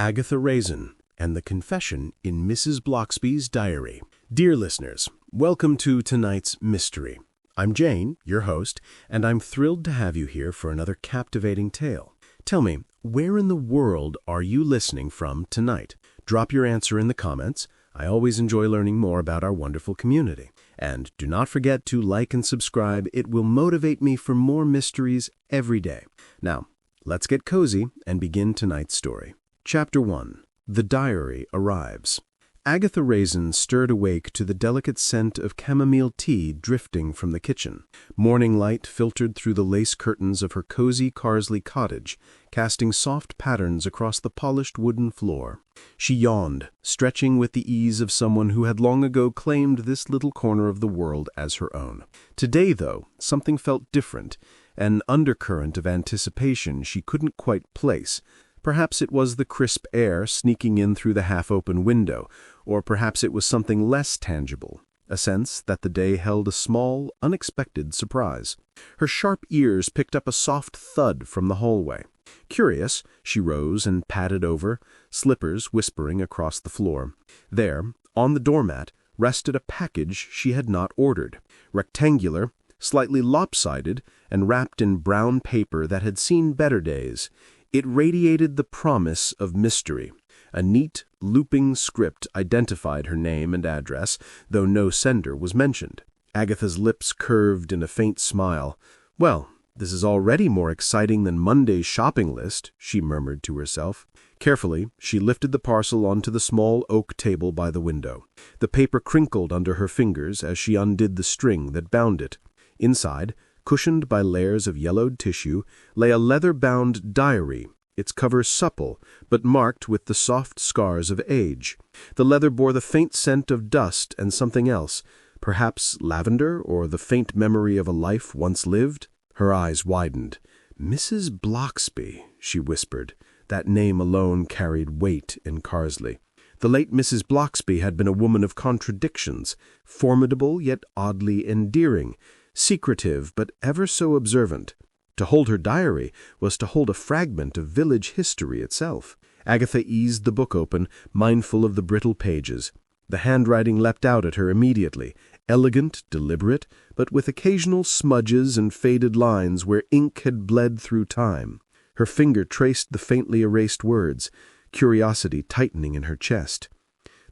Agatha Raisin and the confession in Mrs. Bloxby's diary. Dear listeners, welcome to tonight's mystery. I'm Jane, your host, and I'm thrilled to have you here for another captivating tale. Tell me, where in the world are you listening from tonight? Drop your answer in the comments. I always enjoy learning more about our wonderful community. And do not forget to like and subscribe. It will motivate me for more mysteries every day. Now, let's get cozy and begin tonight's story. Chapter 1. The Diary Arrives. Agatha Raisin stirred awake to the delicate scent of chamomile tea drifting from the kitchen. Morning light filtered through the lace curtains of her cozy Carsley cottage, casting soft patterns across the polished wooden floor. She yawned, stretching with the ease of someone who had long ago claimed this little corner of the world as her own. Today, though, something felt different, an undercurrent of anticipation she couldn't quite place. Perhaps it was the crisp air sneaking in through the half-open window, or perhaps it was something less tangible, a sense that the day held a small, unexpected surprise. Her sharp ears picked up a soft thud from the hallway. Curious, she rose and padded over, slippers whispering across the floor. There, on the doormat, rested a package she had not ordered. Rectangular, slightly lopsided, and wrapped in brown paper that had seen better days. It radiated the promise of mystery. A neat, looping script identified her name and address, though no sender was mentioned. Agatha's lips curved in a faint smile. "Well, this is already more exciting than Monday's shopping list," she murmured to herself. Carefully, she lifted the parcel onto the small oak table by the window. The paper crinkled under her fingers as she undid the string that bound it. Inside, cushioned by layers of yellowed tissue, lay a leather-bound diary, its cover supple, but marked with the soft scars of age. The leather bore the faint scent of dust and something else, perhaps lavender or the faint memory of a life once lived. Her eyes widened. "Mrs. Bloxby," she whispered. That name alone carried weight in Carsley. The late Mrs. Bloxby had been a woman of contradictions, formidable yet oddly endearing, secretive but ever so observant. To hold her diary was to hold a fragment of village history itself. Agatha eased the book open, mindful of the brittle pages. The handwriting leapt out at her immediately, elegant, deliberate, but with occasional smudges and faded lines where ink had bled through time. Her finger traced the faintly erased words, curiosity tightening in her chest.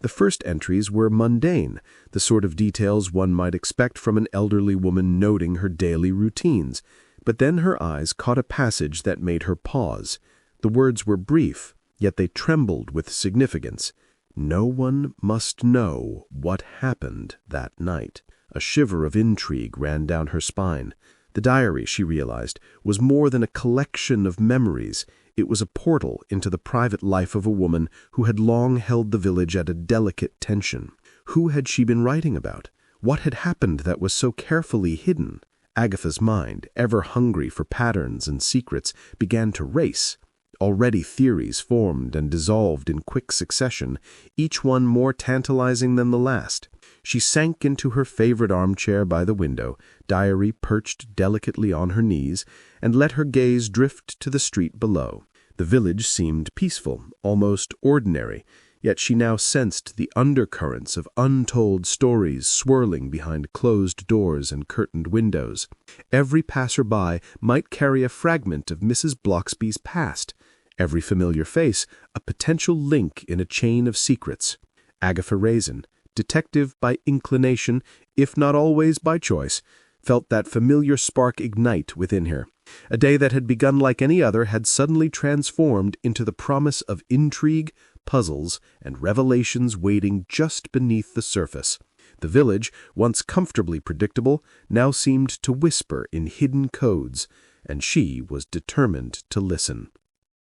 The first entries were mundane, the sort of details one might expect from an elderly woman noting her daily routines. But then her eyes caught a passage that made her pause. The words were brief, yet they trembled with significance. "No one must know what happened that night." A shiver of intrigue ran down her spine. The diary, she realized, was more than a collection of memories. It was a portal into the private life of a woman who had long held the village at a delicate tension. Who had she been writing about? What had happened that was so carefully hidden? Agatha's mind, ever hungry for patterns and secrets, began to race. Already theories formed and dissolved in quick succession, each one more tantalizing than the last. She sank into her favorite armchair by the window, diary perched delicately on her knees, and let her gaze drift to the street below. The village seemed peaceful, almost ordinary, yet she now sensed the undercurrents of untold stories swirling behind closed doors and curtained windows. Every passer-by might carry a fragment of Mrs. Bloxby's past, every familiar face a potential link in a chain of secrets. Agatha Raisin, detective by inclination, if not always by choice, felt that familiar spark ignite within her. A day that had begun like any other had suddenly transformed into the promise of intrigue, puzzles, and revelations waiting just beneath the surface. The village, once comfortably predictable, now seemed to whisper in hidden codes, and she was determined to listen.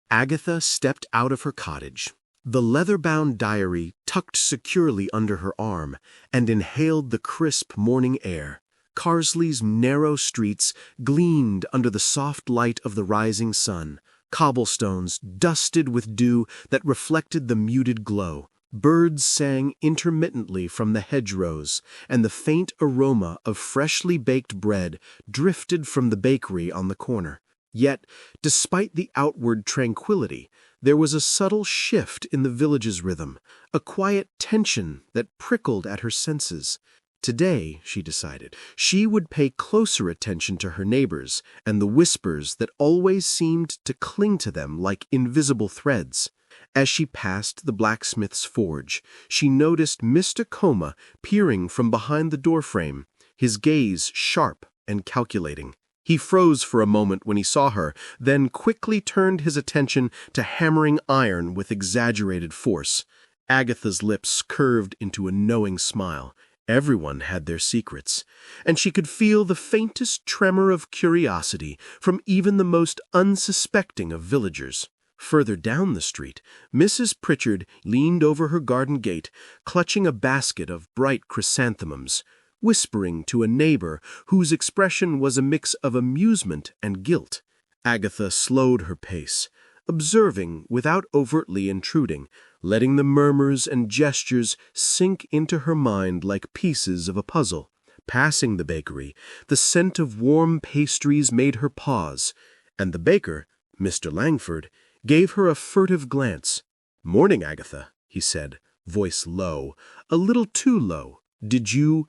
Agatha stepped out of her cottage, the leather-bound diary tucked securely under her arm, and inhaled the crisp morning air. Carsley's narrow streets gleamed under the soft light of the rising sun, cobblestones dusted with dew that reflected the muted glow. Birds sang intermittently from the hedgerows, and the faint aroma of freshly baked bread drifted from the bakery on the corner. Yet, despite the outward tranquility, There was a subtle shift in the village's rhythm, a quiet tension that prickled at her senses. Today, she decided, she would pay closer attention to her neighbors and the whispers that always seemed to cling to them like invisible threads. As she passed the blacksmith's forge, she noticed Mr. Coma peering from behind the doorframe, his gaze sharp and calculating. He froze for a moment when he saw her, then quickly turned his attention to hammering iron with exaggerated force. Agatha's lips curved into a knowing smile. Everyone had their secrets, and she could feel the faintest tremor of curiosity from even the most unsuspecting of villagers. Further down the street, Mrs. Pritchard leaned over her garden gate, clutching a basket of bright chrysanthemums, whispering to a neighbor whose expression was a mix of amusement and guilt. Agatha slowed her pace, observing without overtly intruding, letting the murmurs and gestures sink into her mind like pieces of a puzzle. Passing the bakery, the scent of warm pastries made her pause, and the baker, Mr. Langford, gave her a furtive glance. "Morning, Agatha," he said, voice low, a little too low. Did you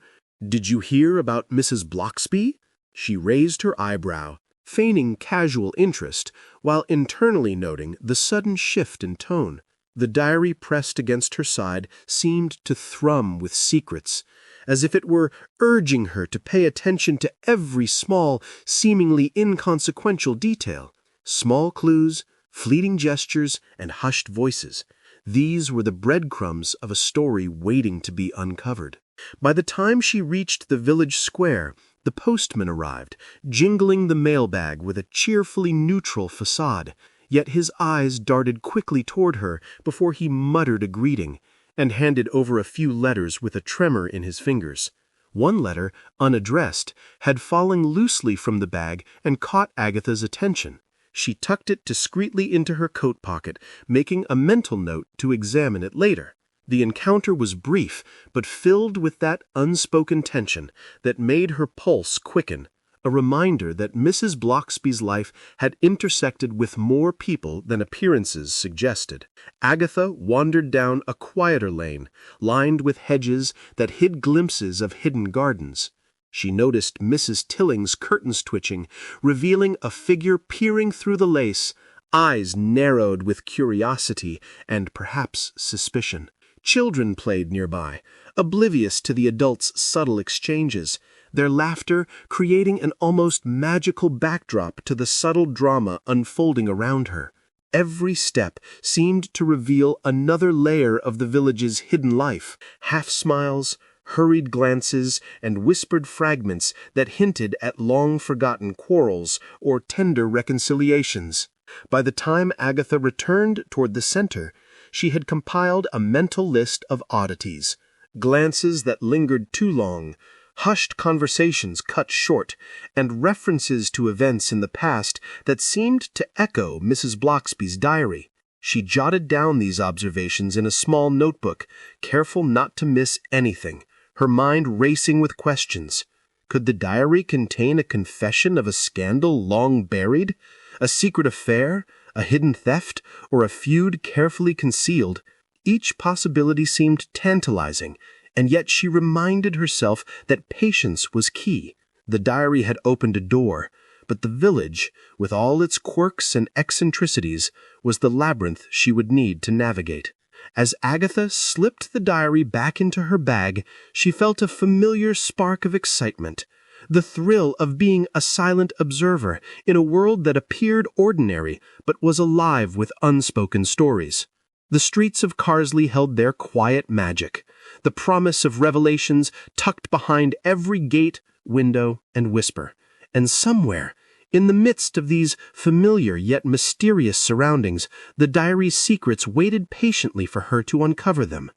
hear about Mrs. Bloxby?" She raised her eyebrow, feigning casual interest, while internally noting the sudden shift in tone. The diary pressed against her side seemed to thrum with secrets, as if it were urging her to pay attention to every small, seemingly inconsequential detail. Small clues, fleeting gestures, and hushed voices. These were the breadcrumbs of a story waiting to be uncovered. By the time she reached the village square, the postman arrived, jingling the mailbag with a cheerfully neutral facade, yet his eyes darted quickly toward her before he muttered a greeting, and handed over a few letters with a tremor in his fingers. One letter, unaddressed, had fallen loosely from the bag and caught Agatha's attention. She tucked it discreetly into her coat pocket, making a mental note to examine it later. The encounter was brief, but filled with that unspoken tension that made her pulse quicken, a reminder that Mrs. Bloxby's life had intersected with more people than appearances suggested. Agatha wandered down a quieter lane, lined with hedges that hid glimpses of hidden gardens. She noticed Mrs. Tilling's curtains twitching, revealing a figure peering through the lace, eyes narrowed with curiosity and perhaps suspicion. Children played nearby, oblivious to the adults' subtle exchanges, their laughter creating an almost magical backdrop to the subtle drama unfolding around her. Every step seemed to reveal another layer of the village's hidden life, half-smiles, hurried glances, and whispered fragments that hinted at long-forgotten quarrels or tender reconciliations. By the time Agatha returned toward the center, she had compiled a mental list of oddities, glances that lingered too long, hushed conversations cut short, and references to events in the past that seemed to echo Mrs. Bloxby's diary. She jotted down these observations in a small notebook, careful not to miss anything, her mind racing with questions. Could the diary contain a confession of a scandal long buried, a secret affair, a hidden theft, or a feud carefully concealed? Each possibility seemed tantalizing, and yet she reminded herself that patience was key. The diary had opened a door, but the village, with all its quirks and eccentricities, was the labyrinth she would need to navigate. As Agatha slipped the diary back into her bag, she felt a familiar spark of excitement, the thrill of being a silent observer in a world that appeared ordinary but was alive with unspoken stories. The streets of Carsley held their quiet magic, the promise of revelations tucked behind every gate, window, and whisper. And somewhere, in the midst of these familiar yet mysterious surroundings, the diary's secrets waited patiently for her to uncover them.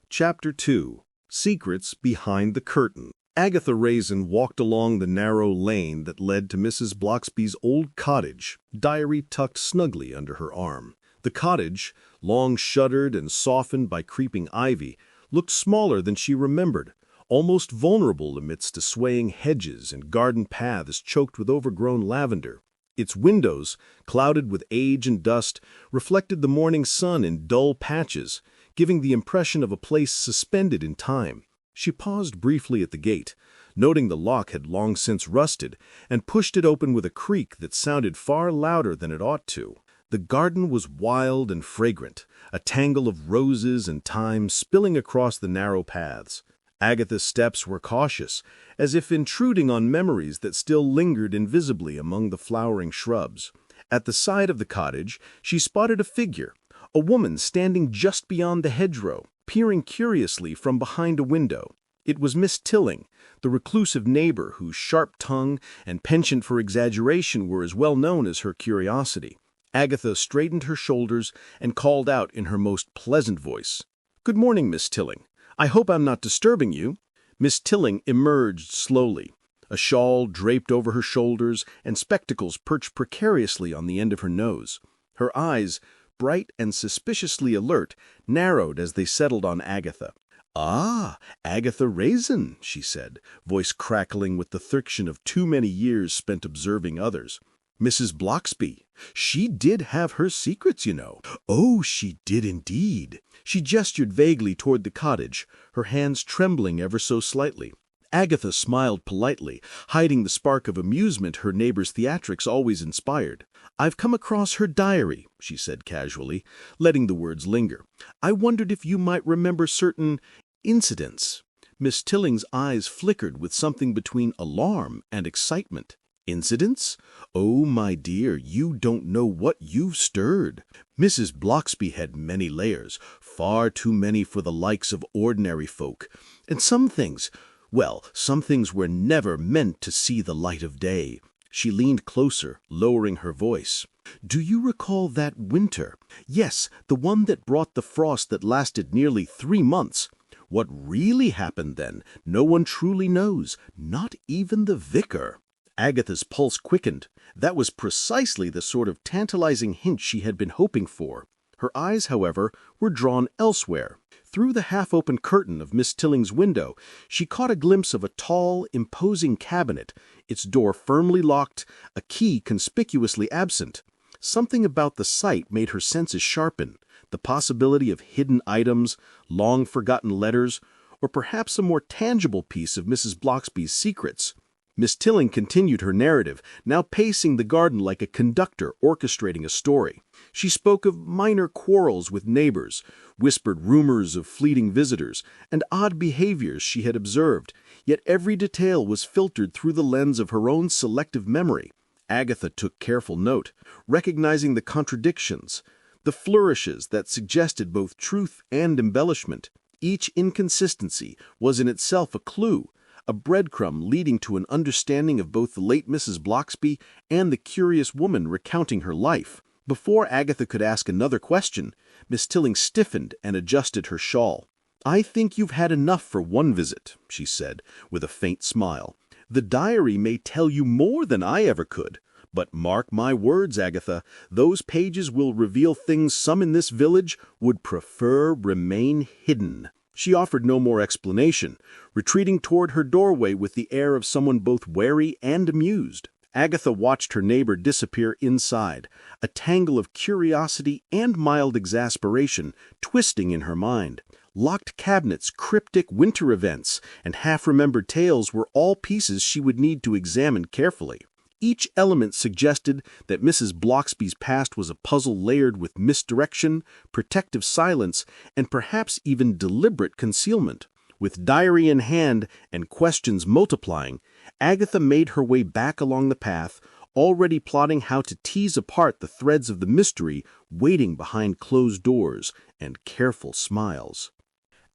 Chapter 2. Secrets Behind the Curtain. Agatha Raisin walked along the narrow lane that led to Mrs. Bloxby's old cottage, diary tucked snugly under her arm. The cottage, long shuttered and softened by creeping ivy, looked smaller than she remembered, almost vulnerable amidst the swaying hedges and garden paths choked with overgrown lavender. Its windows, clouded with age and dust, reflected the morning sun in dull patches, giving the impression of a place suspended in time. She paused briefly at the gate, noting the lock had long since rusted, and pushed it open with a creak that sounded far louder than it ought to. The garden was wild and fragrant, a tangle of roses and thyme spilling across the narrow paths. Agatha's steps were cautious, as if intruding on memories that still lingered invisibly among the flowering shrubs. At the side of the cottage, she spotted a figure, a woman standing just beyond the hedgerow, peering curiously from behind a window. It was Miss Tilling, the reclusive neighbor whose sharp tongue and penchant for exaggeration were as well known as her curiosity. Agatha straightened her shoulders and called out in her most pleasant voice, "Good morning, Miss Tilling. I hope I'm not disturbing you." Miss Tilling emerged slowly, a shawl draped over her shoulders and spectacles perched precariously on the end of her nose. Her eyes, bright and suspiciously alert, narrowed as they settled on Agatha. "Ah, Agatha Raisin," she said, voice crackling with the friction of too many years spent observing others. "Mrs. Bloxby. She did have her secrets, you know." "Oh, she did indeed." She gestured vaguely toward the cottage, her hands trembling ever so slightly. Agatha smiled politely, hiding the spark of amusement her neighbor's theatrics always inspired. "I've come across her diary," she said casually, letting the words linger. "I wondered if you might remember certain incidents." Miss Tilling's eyes flickered with something between alarm and excitement. "Incidents? Oh, my dear, you don't know what you've stirred." Mrs. Bloxby had many layers, far too many for the likes of ordinary folk. And some things were never meant to see the light of day. She leaned closer, lowering her voice. "Do you recall that winter? Yes, the one that brought the frost that lasted nearly 3 months. What really happened then, no one truly knows, not even the vicar." Agatha's pulse quickened. That was precisely the sort of tantalizing hint she had been hoping for. Her eyes, however, were drawn elsewhere. Through the half-open curtain of Miss Tilling's window, she caught a glimpse of a tall, imposing cabinet, its door firmly locked, a key conspicuously absent. Something about the sight made her senses sharpen, the possibility of hidden items, long-forgotten letters, or perhaps a more tangible piece of Mrs. Bloxby's secrets. Miss Tilling continued her narrative, now pacing the garden like a conductor orchestrating a story. She spoke of minor quarrels with neighbors, whispered rumors of fleeting visitors, and odd behaviors she had observed, yet every detail was filtered through the lens of her own selective memory. Agatha took careful note, recognizing the contradictions, the flourishes that suggested both truth and embellishment. Each inconsistency was in itself a clue, a breadcrumb leading to an understanding of both the late Mrs. Bloxby and the curious woman recounting her life. Before Agatha could ask another question, Miss Tilling stiffened and adjusted her shawl. "I think you've had enough for one visit," she said, with a faint smile. "The diary may tell you more than I ever could. But mark my words, Agatha, those pages will reveal things some in this village would prefer remain hidden." She offered no more explanation, retreating toward her doorway with the air of someone both wary and amused. Agatha watched her neighbor disappear inside, a tangle of curiosity and mild exasperation twisting in her mind. Locked cabinets, cryptic winter events, and half-remembered tales were all pieces she would need to examine carefully. Each element suggested that Mrs. Bloxby's past was a puzzle layered with misdirection, protective silence, and perhaps even deliberate concealment. With diary in hand and questions multiplying, Agatha made her way back along the path, already plotting how to tease apart the threads of the mystery waiting behind closed doors and careful smiles.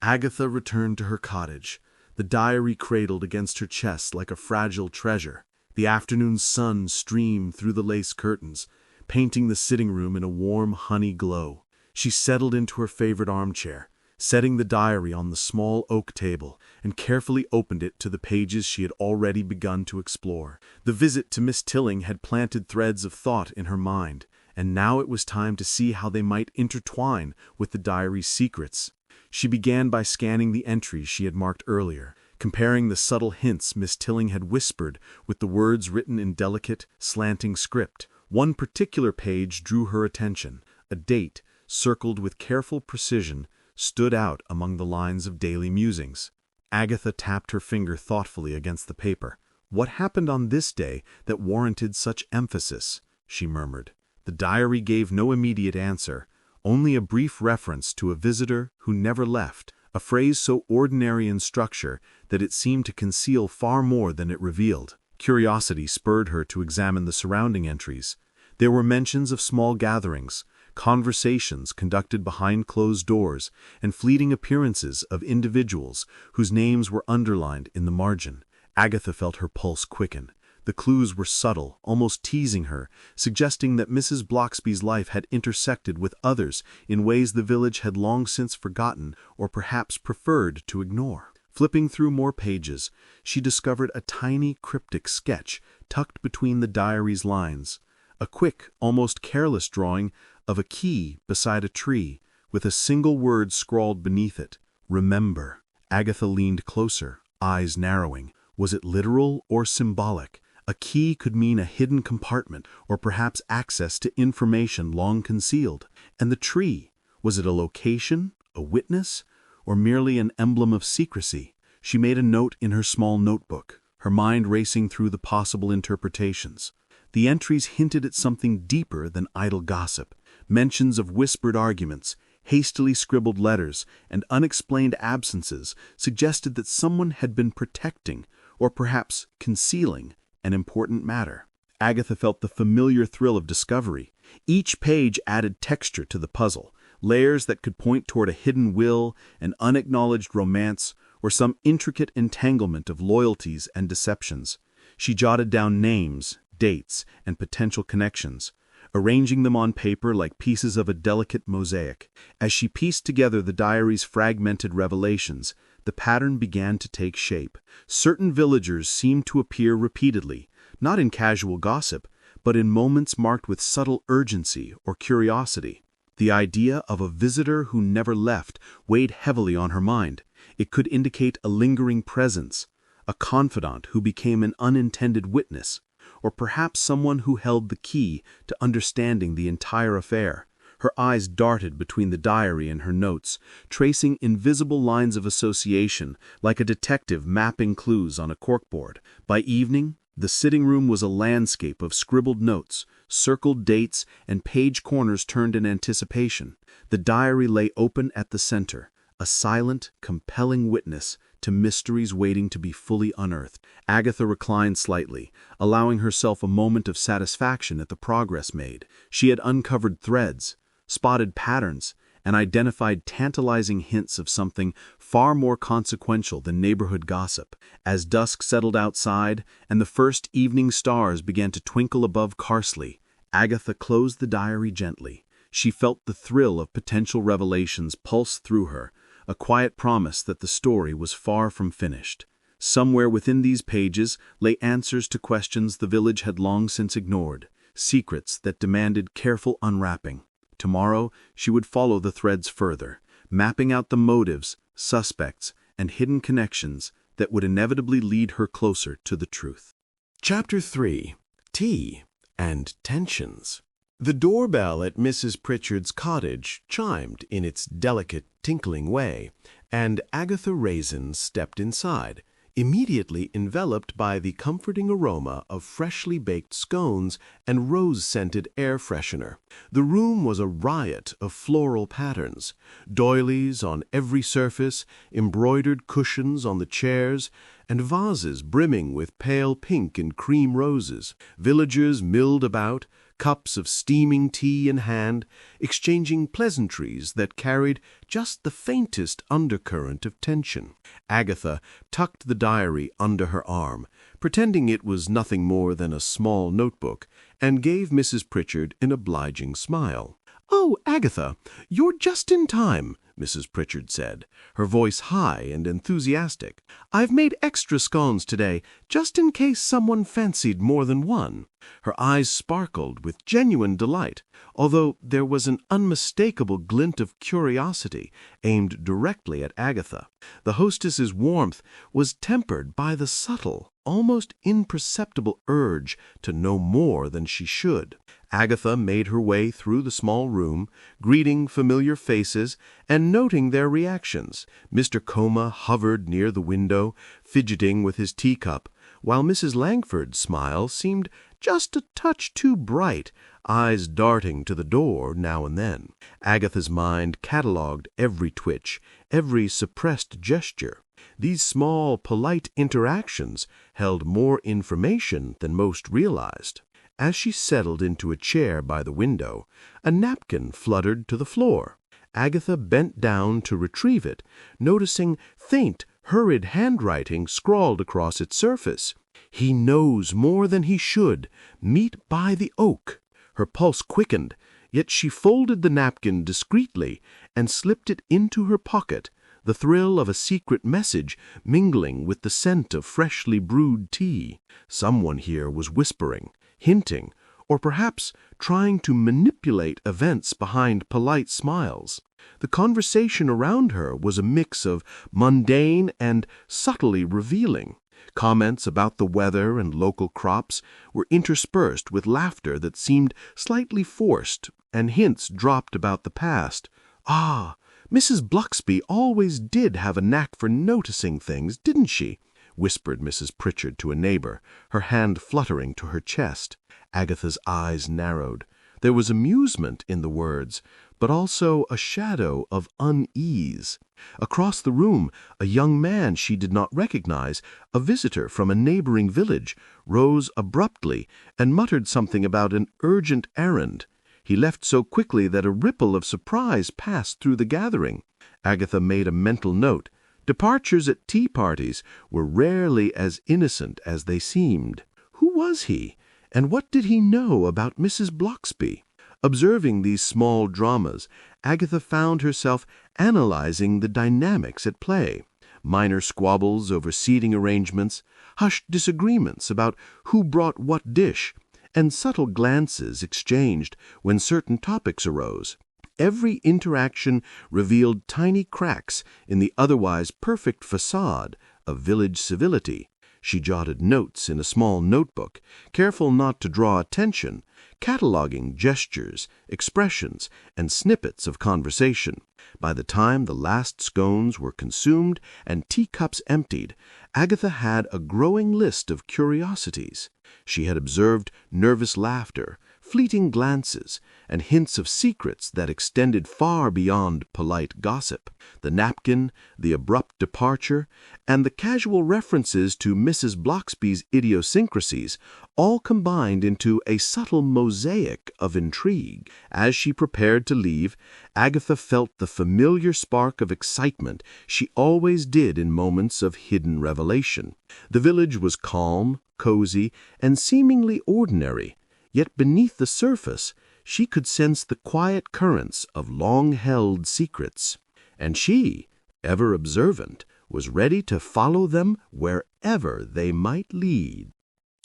Agatha returned to her cottage, the diary cradled against her chest like a fragile treasure. The afternoon sun streamed through the lace curtains, painting the sitting room in a warm honey glow. She settled into her favorite armchair, setting the diary on the small oak table, and carefully opened it to the pages she had already begun to explore. The visit to Miss Tilling had planted threads of thought in her mind, and now it was time to see how they might intertwine with the diary's secrets. She began by scanning the entries she had marked earlier, comparing the subtle hints Miss Tilling had whispered with the words written in delicate, slanting script. One particular page drew her attention. A date, circled with careful precision, stood out among the lines of daily musings. Agatha tapped her finger thoughtfully against the paper. "What happened on this day that warranted such emphasis?" she murmured. The diary gave no immediate answer, only a brief reference to a visitor who never left, a phrase so ordinary in structure that it seemed to conceal far more than it revealed. Curiosity spurred her to examine the surrounding entries. There were mentions of small gatherings, conversations conducted behind closed doors, and fleeting appearances of individuals whose names were underlined in the margin. Agatha felt her pulse quicken. The clues were subtle, almost teasing her, suggesting that Mrs. Bloxby's life had intersected with others in ways the village had long since forgotten or perhaps preferred to ignore. Flipping through more pages, she discovered a tiny cryptic sketch tucked between the diary's lines. A quick, almost careless drawing of a key beside a tree, with a single word scrawled beneath it, "Remember." Agatha leaned closer, eyes narrowing. Was it literal or symbolic? A key could mean a hidden compartment, or perhaps access to information long concealed. And the tree, was it a location, a witness, or merely an emblem of secrecy? She made a note in her small notebook, her mind racing through the possible interpretations. The entries hinted at something deeper than idle gossip. Mentions of whispered arguments, hastily scribbled letters, and unexplained absences suggested that someone had been protecting, or perhaps concealing, an important matter. Agatha felt the familiar thrill of discovery. Each page added texture to the puzzle, layers that could point toward a hidden will, an unacknowledged romance, or some intricate entanglement of loyalties and deceptions. She jotted down names, dates, and potential connections, arranging them on paper like pieces of a delicate mosaic. As she pieced together the diary's fragmented revelations, the pattern began to take shape. Certain villagers seemed to appear repeatedly, not in casual gossip, but in moments marked with subtle urgency or curiosity. The idea of a visitor who never left weighed heavily on her mind. It could indicate a lingering presence, a confidant who became an unintended witness, or perhaps someone who held the key to understanding the entire affair. Her eyes darted between the diary and her notes, tracing invisible lines of association like a detective mapping clues on a corkboard. By evening, the sitting room was a landscape of scribbled notes, circled dates, and page corners turned in anticipation. The diary lay open at the center, a silent, compelling witness to mysteries waiting to be fully unearthed. Agatha reclined slightly, allowing herself a moment of satisfaction at the progress made. She had uncovered threads, spotted patterns, and identified tantalizing hints of something far more consequential than neighborhood gossip. As dusk settled outside and the first evening stars began to twinkle above Carsley, Agatha closed the diary gently. She felt the thrill of potential revelations pulse through her, a quiet promise that the story was far from finished. Somewhere within these pages lay answers to questions the village had long since ignored, secrets that demanded careful unwrapping. Tomorrow, she would follow the threads further, mapping out the motives, suspects, and hidden connections that would inevitably lead her closer to the truth. Chapter 3. Tea and Tensions. The doorbell at Mrs. Pritchard's cottage chimed in its delicate, tinkling way, and Agatha Raisin stepped inside, immediately enveloped by the comforting aroma of freshly baked scones and rose-scented air freshener. The room was a riot of floral patterns, doilies on every surface, embroidered cushions on the chairs, and vases brimming with pale pink and cream roses. Villagers milled about, cups of steaming tea in hand, exchanging pleasantries that carried just the faintest undercurrent of tension. Agatha tucked the diary under her arm, pretending it was nothing more than a small notebook, and gave Mrs. Pritchard an obliging smile. "Oh, Agatha, you're just in time," Mrs. Pritchard said, her voice high and enthusiastic. "I've made extra scones today, just in case someone fancied more than one." Her eyes sparkled with genuine delight, although there was an unmistakable glint of curiosity aimed directly at Agatha. The hostess's warmth was tempered by the subtle, almost imperceptible urge to know more than she should. Agatha made her way through the small room, greeting familiar faces and noting their reactions. Mr. Coma hovered near the window, fidgeting with his teacup, while Mrs. Langford's smile seemed just a touch too bright, eyes darting to the door now and then. Agatha's mind catalogued every twitch, every suppressed gesture. These small, polite interactions held more information than most realized. As she settled into a chair by the window, a napkin fluttered to the floor. Agatha bent down to retrieve it, noticing faint, hurried handwriting scrawled across its surface. "He knows more than he should. Meet by the oak." Her pulse quickened, yet she folded the napkin discreetly and slipped it into her pocket, the thrill of a secret message mingling with the scent of freshly brewed tea. Someone here was whispering, hinting, or perhaps trying to manipulate events behind polite smiles. The conversation around her was a mix of mundane and subtly revealing. Comments about the weather and local crops were interspersed with laughter that seemed slightly forced, and hints dropped about the past. "Ah, Mrs. Bloxby always did have a knack for noticing things, didn't she?" whispered Mrs. Pritchard to a neighbor, her hand fluttering to her chest. Agatha's eyes narrowed. There was amusement in the words, but also a shadow of unease. Across the room, a young man she did not recognize, a visitor from a neighboring village, rose abruptly and muttered something about an urgent errand. He left so quickly that a ripple of surprise passed through the gathering. Agatha made a mental note. Departures at tea parties were rarely as innocent as they seemed. Who was he, and what did he know about Mrs. Bloxby? Observing these small dramas, Agatha found herself analyzing the dynamics at play. Minor squabbles over seating arrangements, hushed disagreements about who brought what dish, and subtle glances exchanged when certain topics arose. Every interaction revealed tiny cracks in the otherwise perfect facade of village civility. She jotted notes in a small notebook, careful not to draw attention, cataloging gestures, expressions, and snippets of conversation. By the time the last scones were consumed and teacups emptied, Agatha had a growing list of curiosities. She had observed nervous laughter, fleeting glances, and hints of secrets that extended far beyond polite gossip. The napkin, the abrupt departure, and the casual references to Mrs. Bloxby's idiosyncrasies all combined into a subtle mosaic of intrigue. As she prepared to leave, Agatha felt the familiar spark of excitement she always did in moments of hidden revelation. The village was calm, cozy, and seemingly ordinary, yet beneath the surface she could sense the quiet currents of long-held secrets. And she, ever observant, was ready to follow them wherever they might lead.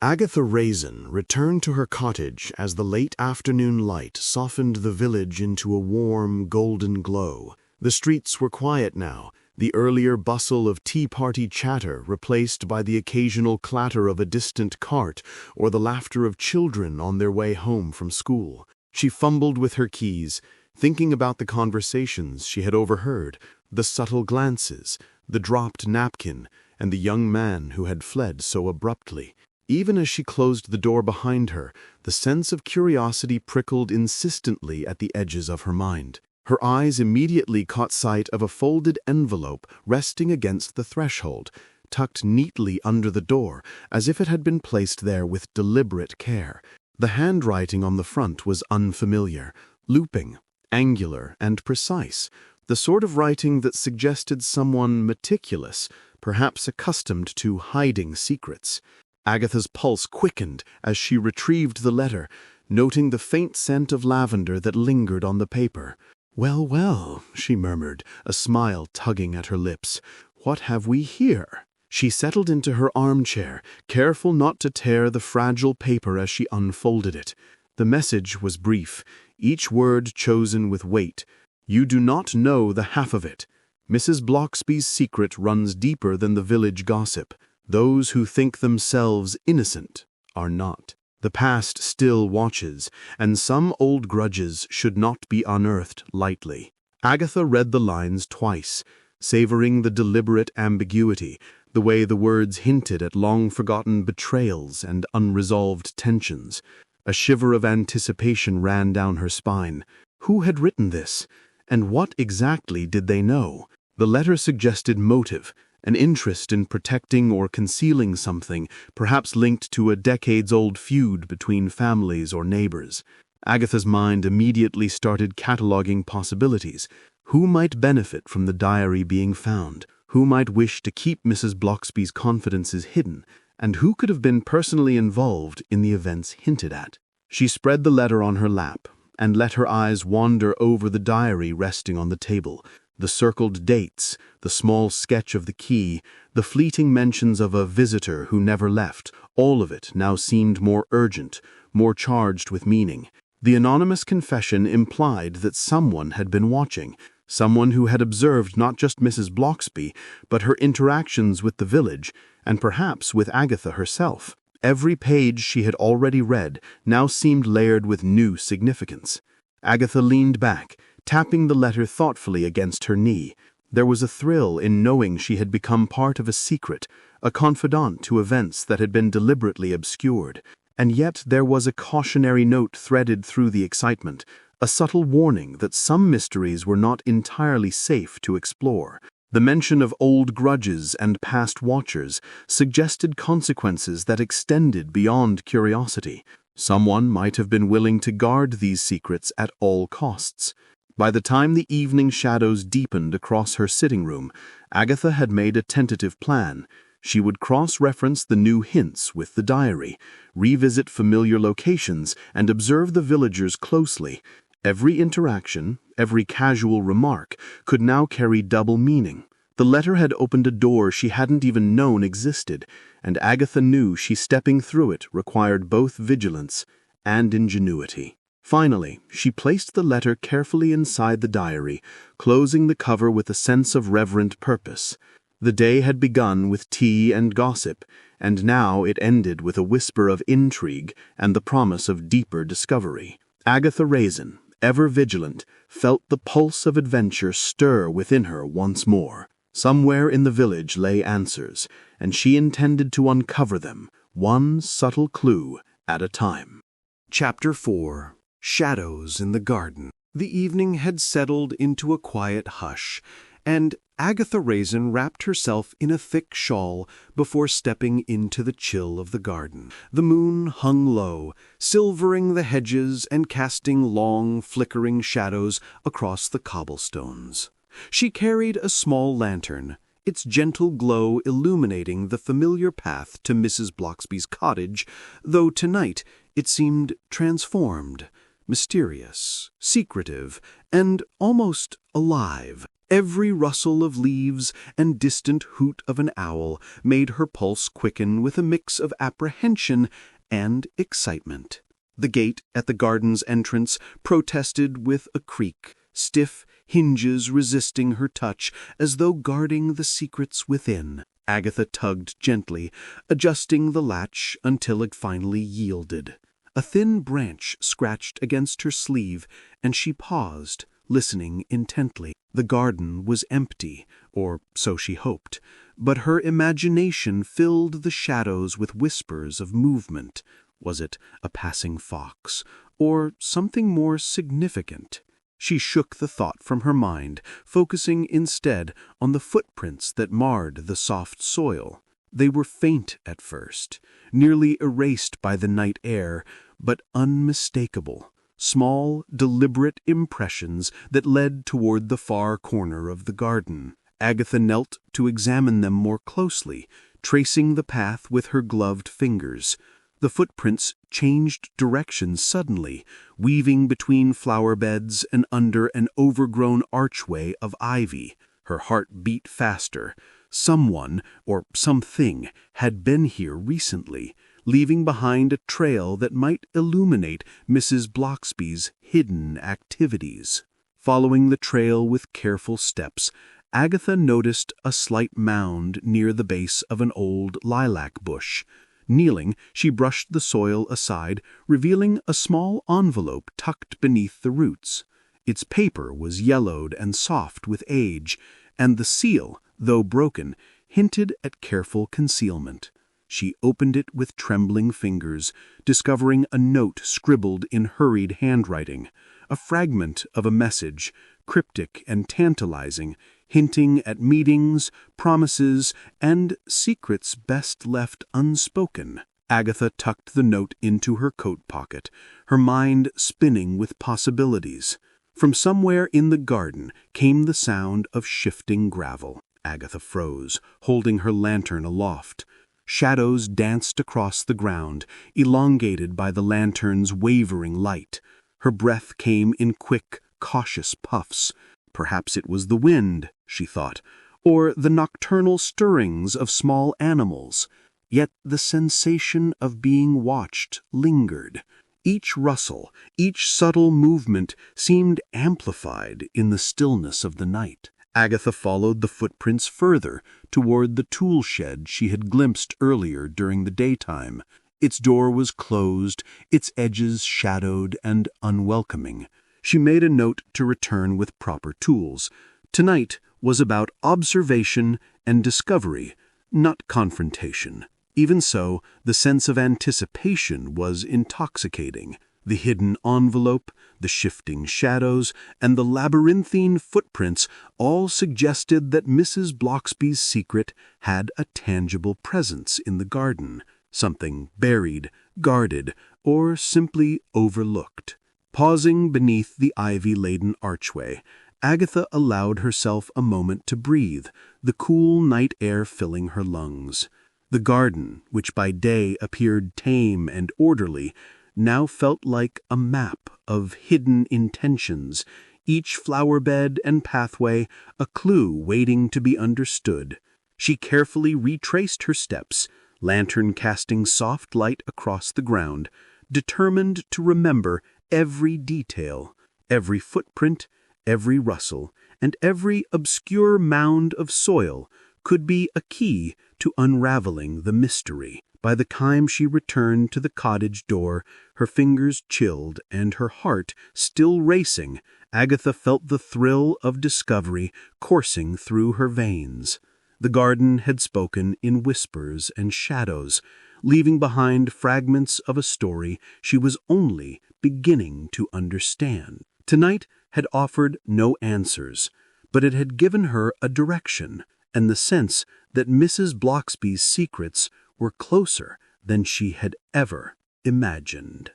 Agatha Raisin returned to her cottage as the late afternoon light softened the village into a warm, golden glow. The streets were quiet now, the earlier bustle of tea-party chatter replaced by the occasional clatter of a distant cart or the laughter of children on their way home from school. She fumbled with her keys, thinking about the conversations she had overheard, the subtle glances, the dropped napkin, and the young man who had fled so abruptly. Even as she closed the door behind her, the sense of curiosity prickled insistently at the edges of her mind. Her eyes immediately caught sight of a folded envelope resting against the threshold, tucked neatly under the door, as if it had been placed there with deliberate care. The handwriting on the front was unfamiliar, looping, angular, and precise, the sort of writing that suggested someone meticulous, perhaps accustomed to hiding secrets. Agatha's pulse quickened as she retrieved the letter, noting the faint scent of lavender that lingered on the paper. "Well, well," she murmured, a smile tugging at her lips. "What have we here?" She settled into her armchair, careful not to tear the fragile paper as she unfolded it. The message was brief, each word chosen with weight. "You do not know the half of it. Mrs. Bloxby's secret runs deeper than the village gossip. Those who think themselves innocent are not. The past still watches, and some old grudges should not be unearthed lightly." Agatha read the lines twice, savoring the deliberate ambiguity, the way the words hinted at long-forgotten betrayals and unresolved tensions. A shiver of anticipation ran down her spine. Who had written this? And what exactly did they know? The letter suggested motive, an interest in protecting or concealing something, perhaps linked to a decades-old feud between families or neighbors. Agatha's mind immediately started cataloging possibilities. Who might benefit from the diary being found? Who might wish to keep Mrs. Bloxby's confidences hidden? And who could have been personally involved in the events hinted at? She spread the letter on her lap and let her eyes wander over the diary resting on the table. The circled dates, the small sketch of the key, the fleeting mentions of a visitor who never left, all of it now seemed more urgent, more charged with meaning. The anonymous confession implied that someone had been watching, someone who had observed not just Mrs. Bloxby, but her interactions with the village, and perhaps with Agatha herself. Every page she had already read now seemed layered with new significance. Agatha leaned back, tapping the letter thoughtfully against her knee. There was a thrill in knowing she had become part of a secret, a confidant to events that had been deliberately obscured. And yet there was a cautionary note threaded through the excitement, a subtle warning that some mysteries were not entirely safe to explore. The mention of old grudges and past watchers suggested consequences that extended beyond curiosity. Someone might have been willing to guard these secrets at all costs. By the time the evening shadows deepened across her sitting room, Agatha had made a tentative plan. She would cross-reference the new hints with the diary, revisit familiar locations, and observe the villagers closely. Every interaction, every casual remark, could now carry double meaning. The letter had opened a door she hadn't even known existed, and Agatha knew stepping through it required both vigilance and ingenuity. Finally, she placed the letter carefully inside the diary, closing the cover with a sense of reverent purpose. The day had begun with tea and gossip, and now it ended with a whisper of intrigue and the promise of deeper discovery. Agatha Raisin, ever vigilant, felt the pulse of adventure stir within her once more. Somewhere in the village lay answers, and she intended to uncover them, one subtle clue at a time. Chapter 4. Shadows in the Garden. The evening had settled into a quiet hush, and Agatha Raisin wrapped herself in a thick shawl before stepping into the chill of the garden. The moon hung low, silvering the hedges and casting long, flickering shadows across the cobblestones. She carried a small lantern, its gentle glow illuminating the familiar path to Mrs. Bloxby's cottage, though tonight it seemed transformed, mysterious, secretive, and almost alive. Every rustle of leaves and distant hoot of an owl made her pulse quicken with a mix of apprehension and excitement. The gate at the garden's entrance protested with a creak, stiff hinges resisting her touch as though guarding the secrets within. Agatha tugged gently, adjusting the latch until it finally yielded. A thin branch scratched against her sleeve, and she paused, listening intently. The garden was empty, or so she hoped, but her imagination filled the shadows with whispers of movement. Was it a passing fox, or something more significant? She shook the thought from her mind, focusing instead on the footprints that marred the soft soil. They were faint at first, nearly erased by the night air, but unmistakable. Small, deliberate impressions that led toward the far corner of the garden. Agatha knelt to examine them more closely, tracing the path with her gloved fingers. The footprints changed direction suddenly, weaving between flower beds and under an overgrown archway of ivy. Her heart beat faster. Someone, or something, had been here recently, leaving behind a trail that might illuminate Mrs. Bloxby's hidden activities. Following the trail with careful steps, Agatha noticed a slight mound near the base of an old lilac bush. Kneeling, she brushed the soil aside, revealing a small envelope tucked beneath the roots. Its paper was yellowed and soft with age, and the seal, though broken, hinted at careful concealment. She opened it with trembling fingers, discovering a note scribbled in hurried handwriting, a fragment of a message, cryptic and tantalizing, hinting at meetings, promises, and secrets best left unspoken. Agatha tucked the note into her coat pocket, her mind spinning with possibilities. From somewhere in the garden came the sound of shifting gravel. Agatha froze, holding her lantern aloft. Shadows danced across the ground, elongated by the lantern's wavering light. Her breath came in quick, cautious puffs. Perhaps it was the wind, she thought, or the nocturnal stirrings of small animals. Yet the sensation of being watched lingered. Each rustle, each subtle movement seemed amplified in the stillness of the night. Agatha followed the footprints further toward the tool shed she had glimpsed earlier during the daytime. Its door was closed, its edges shadowed and unwelcoming. She made a note to return with proper tools. Tonight was about observation and discovery, not confrontation. Even so, the sense of anticipation was intoxicating. The hidden envelope, the shifting shadows, and the labyrinthine footprints all suggested that Mrs. Bloxby's secret had a tangible presence in the garden, something buried, guarded, or simply overlooked. Pausing beneath the ivy-laden archway, Agatha allowed herself a moment to breathe, the cool night air filling her lungs. The garden, which by day appeared tame and orderly, now felt like a map of hidden intentions, each flower bed and pathway a clue waiting to be understood. She carefully retraced her steps, lantern casting soft light across the ground, determined to remember every detail, every footprint, every rustle, and every obscure mound of soil could be a key to unraveling the mystery. By the time she returned to the cottage door, her fingers chilled and her heart still racing, Agatha felt the thrill of discovery coursing through her veins. The garden had spoken in whispers and shadows, leaving behind fragments of a story she was only beginning to understand. Tonight had offered no answers, but it had given her a direction and the sense that Mrs. Bloxby's secrets were closer than she had ever imagined.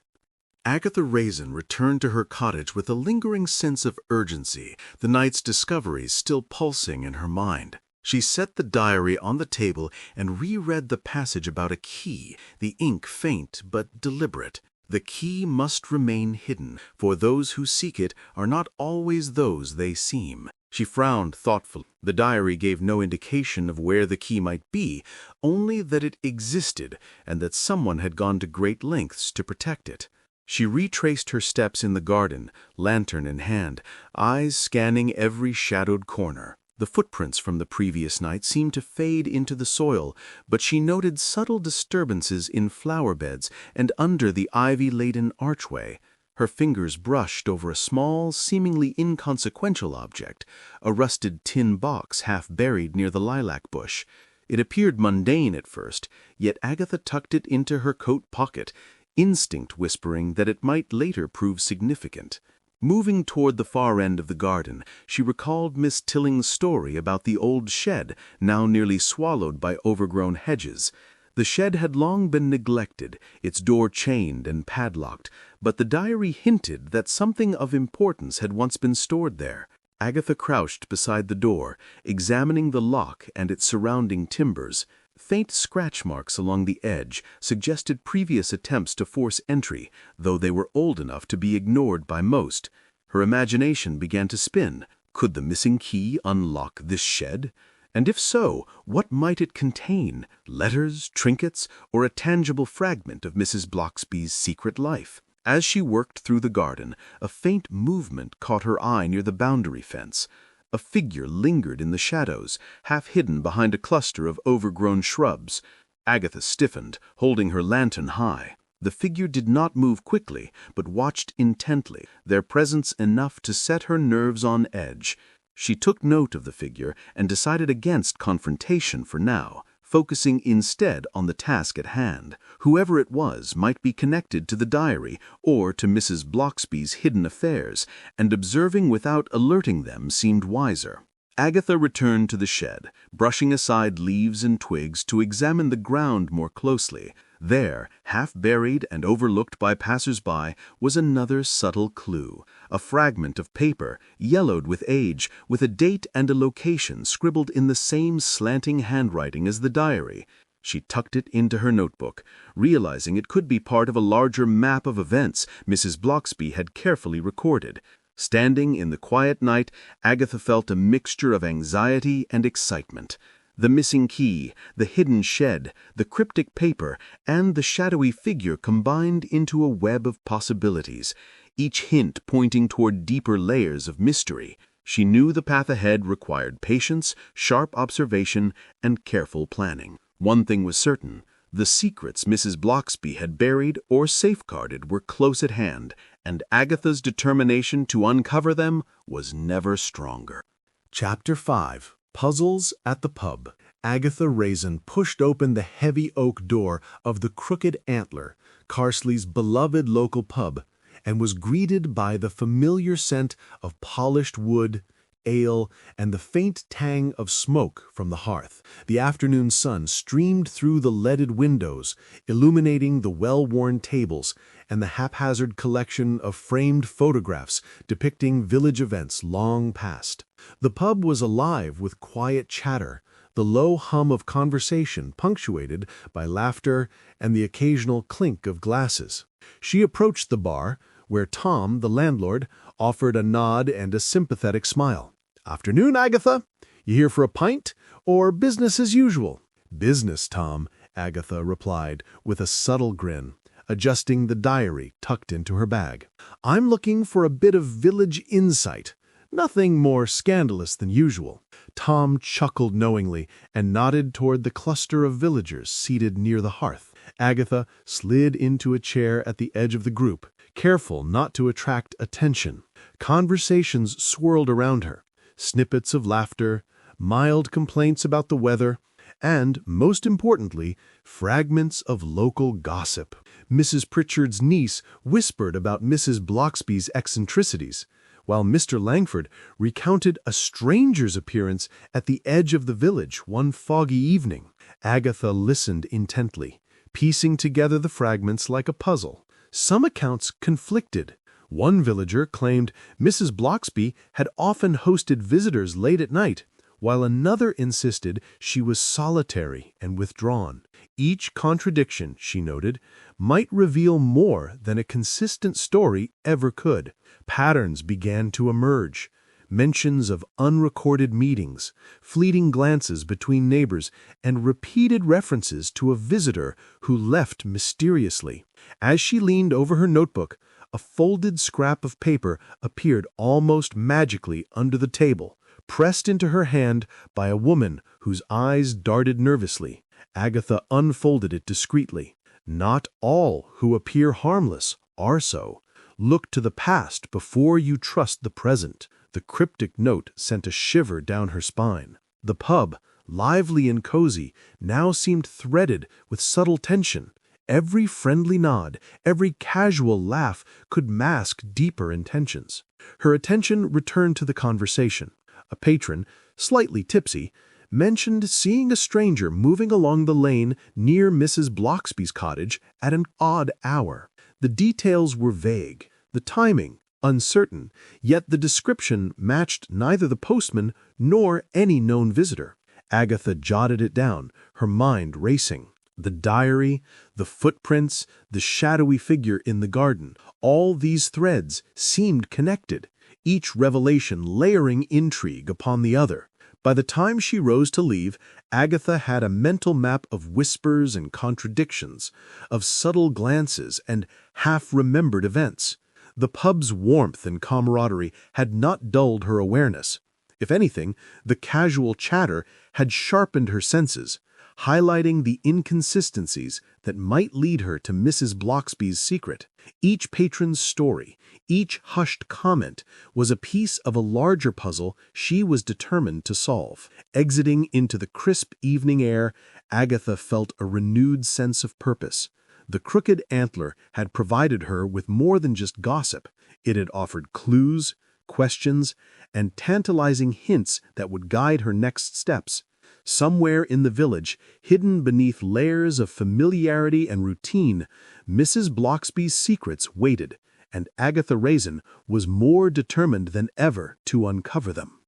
Agatha Raisin returned to her cottage with a lingering sense of urgency, the night's discoveries still pulsing in her mind. She set the diary on the table and reread the passage about a key, the ink faint but deliberate. The key must remain hidden, for those who seek it are not always those they seem. She frowned thoughtfully. The diary gave no indication of where the key might be, only that it existed and that someone had gone to great lengths to protect it. She retraced her steps in the garden, lantern in hand, eyes scanning every shadowed corner. The footprints from the previous night seemed to fade into the soil, but she noted subtle disturbances in flower beds and under the ivy-laden archway. Her fingers brushed over a small, seemingly inconsequential object, a rusted tin box half buried near the lilac bush. It appeared mundane at first, yet Agatha tucked it into her coat pocket, instinct whispering that it might later prove significant. Moving toward the far end of the garden, she recalled Miss Tilling's story about the old shed, now nearly swallowed by overgrown hedges. The shed had long been neglected, its door chained and padlocked, but the diary hinted that something of importance had once been stored there. Agatha crouched beside the door, examining the lock and its surrounding timbers. Faint scratch marks along the edge suggested previous attempts to force entry, though they were old enough to be ignored by most. Her imagination began to spin. Could the missing key unlock this shed? And if so, what might it contain? Letters, trinkets, or a tangible fragment of Mrs. Bloxby's secret life? As she worked through the garden, a faint movement caught her eye near the boundary fence. A figure lingered in the shadows, half hidden behind a cluster of overgrown shrubs. Agatha stiffened, holding her lantern high. The figure did not move quickly, but watched intently, their presence enough to set her nerves on edge. She took note of the figure and decided against confrontation for now, focusing instead on the task at hand. Whoever it was might be connected to the diary or to Mrs. Bloxby's hidden affairs, and observing without alerting them seemed wiser. Agatha returned to the shed, brushing aside leaves and twigs to examine the ground more closely. There, half buried and overlooked by passers-by, was another subtle clue, a fragment of paper, yellowed with age, with a date and a location scribbled in the same slanting handwriting as the diary. She tucked it into her notebook, realizing it could be part of a larger map of events Mrs. Bloxby had carefully recorded. Standing in the quiet night, Agatha felt a mixture of anxiety and excitement. The missing key, the hidden shed, the cryptic paper, and the shadowy figure combined into a web of possibilities, each hint pointing toward deeper layers of mystery. She knew the path ahead required patience, sharp observation, and careful planning. One thing was certain: the secrets Mrs. Bloxby had buried or safeguarded were close at hand, and Agatha's determination to uncover them was never stronger. Chapter 5. Puzzles at the Pub. Agatha Raisin pushed open the heavy oak door of the Crooked Antler, Carsley's beloved local pub, and was greeted by the familiar scent of polished wood, ale, and the faint tang of smoke from the hearth. The afternoon sun streamed through the leaded windows, illuminating the well-worn tables and the haphazard collection of framed photographs depicting village events long past. The pub was alive with quiet chatter, the low hum of conversation punctuated by laughter and the occasional clink of glasses. She approached the bar, where Tom, the landlord, offered a nod and a sympathetic smile. "Afternoon, Agatha. You here for a pint, or business as usual?" "Business, Tom," Agatha replied with a subtle grin, adjusting the diary tucked into her bag. "I'm looking for a bit of village insight. Nothing more scandalous than usual." Tom chuckled knowingly and nodded toward the cluster of villagers seated near the hearth. Agatha slid into a chair at the edge of the group, careful not to attract attention. Conversations swirled around her. Snippets of laughter, mild complaints about the weather, and, most importantly, fragments of local gossip. Mrs. Pritchard's niece whispered about Mrs. Bloxby's eccentricities, while Mr. Langford recounted a stranger's appearance at the edge of the village one foggy evening. Agatha listened intently, piecing together the fragments like a puzzle. Some accounts conflicted. One villager claimed Mrs. Bloxby had often hosted visitors late at night, while another insisted she was solitary and withdrawn. Each contradiction, she noted, might reveal more than a consistent story ever could. Patterns began to emerge. Mentions of unrecorded meetings, fleeting glances between neighbors, and repeated references to a visitor who left mysteriously. As she leaned over her notebook, a folded scrap of paper appeared almost magically under the table, pressed into her hand by a woman whose eyes darted nervously. Agatha unfolded it discreetly. "Not all who appear harmless are so. Look to the past before you trust the present." The cryptic note sent a shiver down her spine. The pub, lively and cozy, now seemed threaded with subtle tension. Every friendly nod, every casual laugh could mask deeper intentions. Her attention returned to the conversation. A patron, slightly tipsy, mentioned seeing a stranger moving along the lane near Mrs. Bloxby's cottage at an odd hour. The details were vague, the timing uncertain, yet the description matched neither the postman nor any known visitor. Agatha jotted it down, her mind racing. The diary, the footprints, the shadowy figure in the garden, all these threads seemed connected, each revelation layering intrigue upon the other. By the time she rose to leave, Agatha had a mental map of whispers and contradictions, of subtle glances and half-remembered events. The pub's warmth and camaraderie had not dulled her awareness. If anything, the casual chatter had sharpened her senses, highlighting the inconsistencies that might lead her to Mrs. Bloxby's secret. Each patron's story, each hushed comment, was a piece of a larger puzzle she was determined to solve. Exiting into the crisp evening air, Agatha felt a renewed sense of purpose. The Crooked Antler had provided her with more than just gossip. It had offered clues, questions, and tantalizing hints that would guide her next steps. Somewhere in the village, hidden beneath layers of familiarity and routine, Mrs. Bloxby's secrets waited, and Agatha Raisin was more determined than ever to uncover them.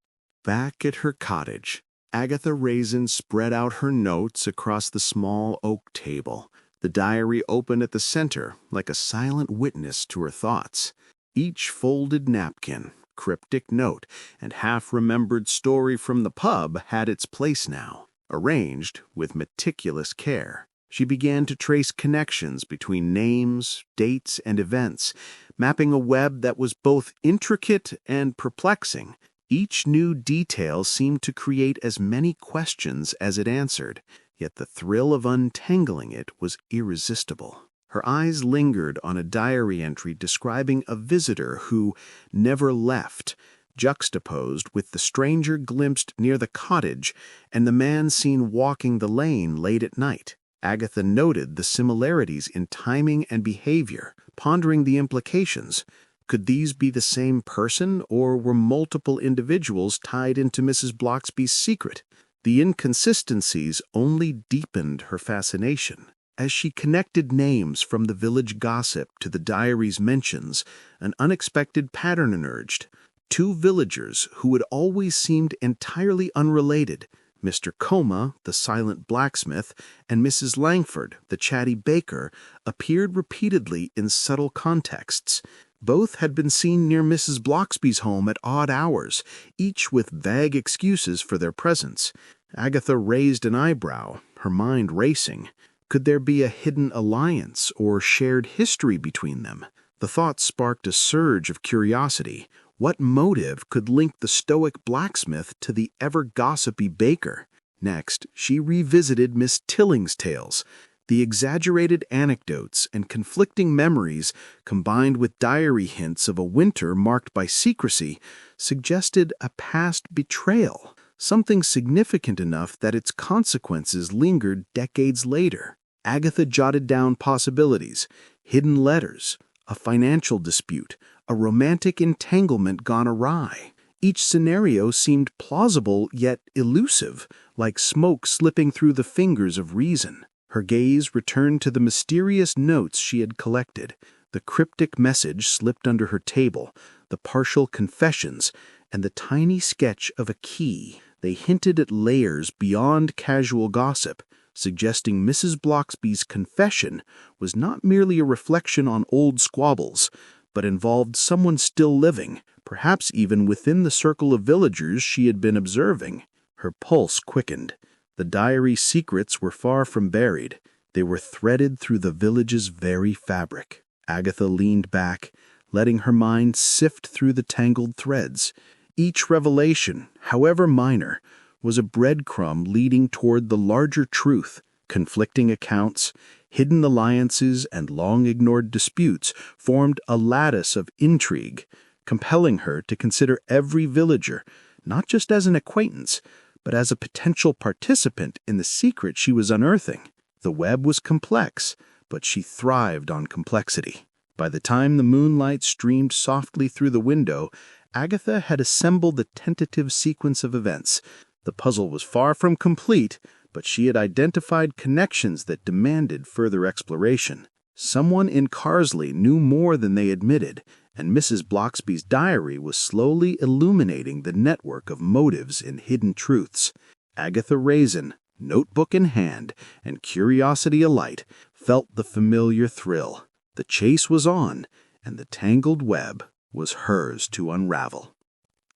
Back at her cottage, Agatha Raisin spread out her notes across the small oak table, the diary open at the center like a silent witness to her thoughts. Each folded napkin, cryptic note, and half-remembered story from the pub had its place now, arranged with meticulous care. She began to trace connections between names, dates, and events, mapping a web that was both intricate and perplexing. Each new detail seemed to create as many questions as it answered, yet the thrill of untangling it was irresistible. Her eyes lingered on a diary entry describing a visitor who never left, juxtaposed with the stranger glimpsed near the cottage and the man seen walking the lane late at night. Agatha noted the similarities in timing and behavior, pondering the implications. Could these be the same person, or were multiple individuals tied into Mrs. Bloxby's secret? The inconsistencies only deepened her fascination. As she connected names from the village gossip to the diary's mentions, an unexpected pattern emerged. Two villagers who had always seemed entirely unrelated, Mr. Coma, the silent blacksmith, and Mrs. Langford, the chatty baker, appeared repeatedly in subtle contexts. Both had been seen near Mrs. Bloxby's home at odd hours, each with vague excuses for their presence. Agatha raised an eyebrow, her mind racing. Could there be a hidden alliance or shared history between them? The thought sparked a surge of curiosity. What motive could link the stoic blacksmith to the ever-gossipy baker? Next, she revisited Miss Tilling's tales. The exaggerated anecdotes and conflicting memories, combined with diary hints of a winter marked by secrecy, suggested a past betrayal, something significant enough that its consequences lingered decades later. Agatha jotted down possibilities: hidden letters, a financial dispute, a romantic entanglement gone awry. Each scenario seemed plausible yet elusive, like smoke slipping through the fingers of reason. Her gaze returned to the mysterious notes she had collected. The cryptic message slipped under her table, the partial confessions, and the tiny sketch of a key. They hinted at layers beyond casual gossip, suggesting Mrs. Bloxby's confession was not merely a reflection on old squabbles, but involved someone still living, perhaps even within the circle of villagers she had been observing. Her pulse quickened. The diary's secrets were far from buried. They were threaded through the village's very fabric. Agatha leaned back, letting her mind sift through the tangled threads. Each revelation, however minor, was a breadcrumb leading toward the larger truth. Conflicting accounts, hidden alliances, and long-ignored disputes formed a lattice of intrigue, compelling her to consider every villager not just as an acquaintance, but as a potential participant in the secret she was unearthing. The web was complex, but she thrived on complexity. By the time the moonlight streamed softly through the window, Agatha had assembled the tentative sequence of events. The puzzle was far from complete, but she had identified connections that demanded further exploration. Someone in Carsley knew more than they admitted, and Mrs. Bloxby's diary was slowly illuminating the network of motives and hidden truths. Agatha Raisin, notebook in hand and curiosity alight, felt the familiar thrill. The chase was on, and the tangled web was hers to unravel.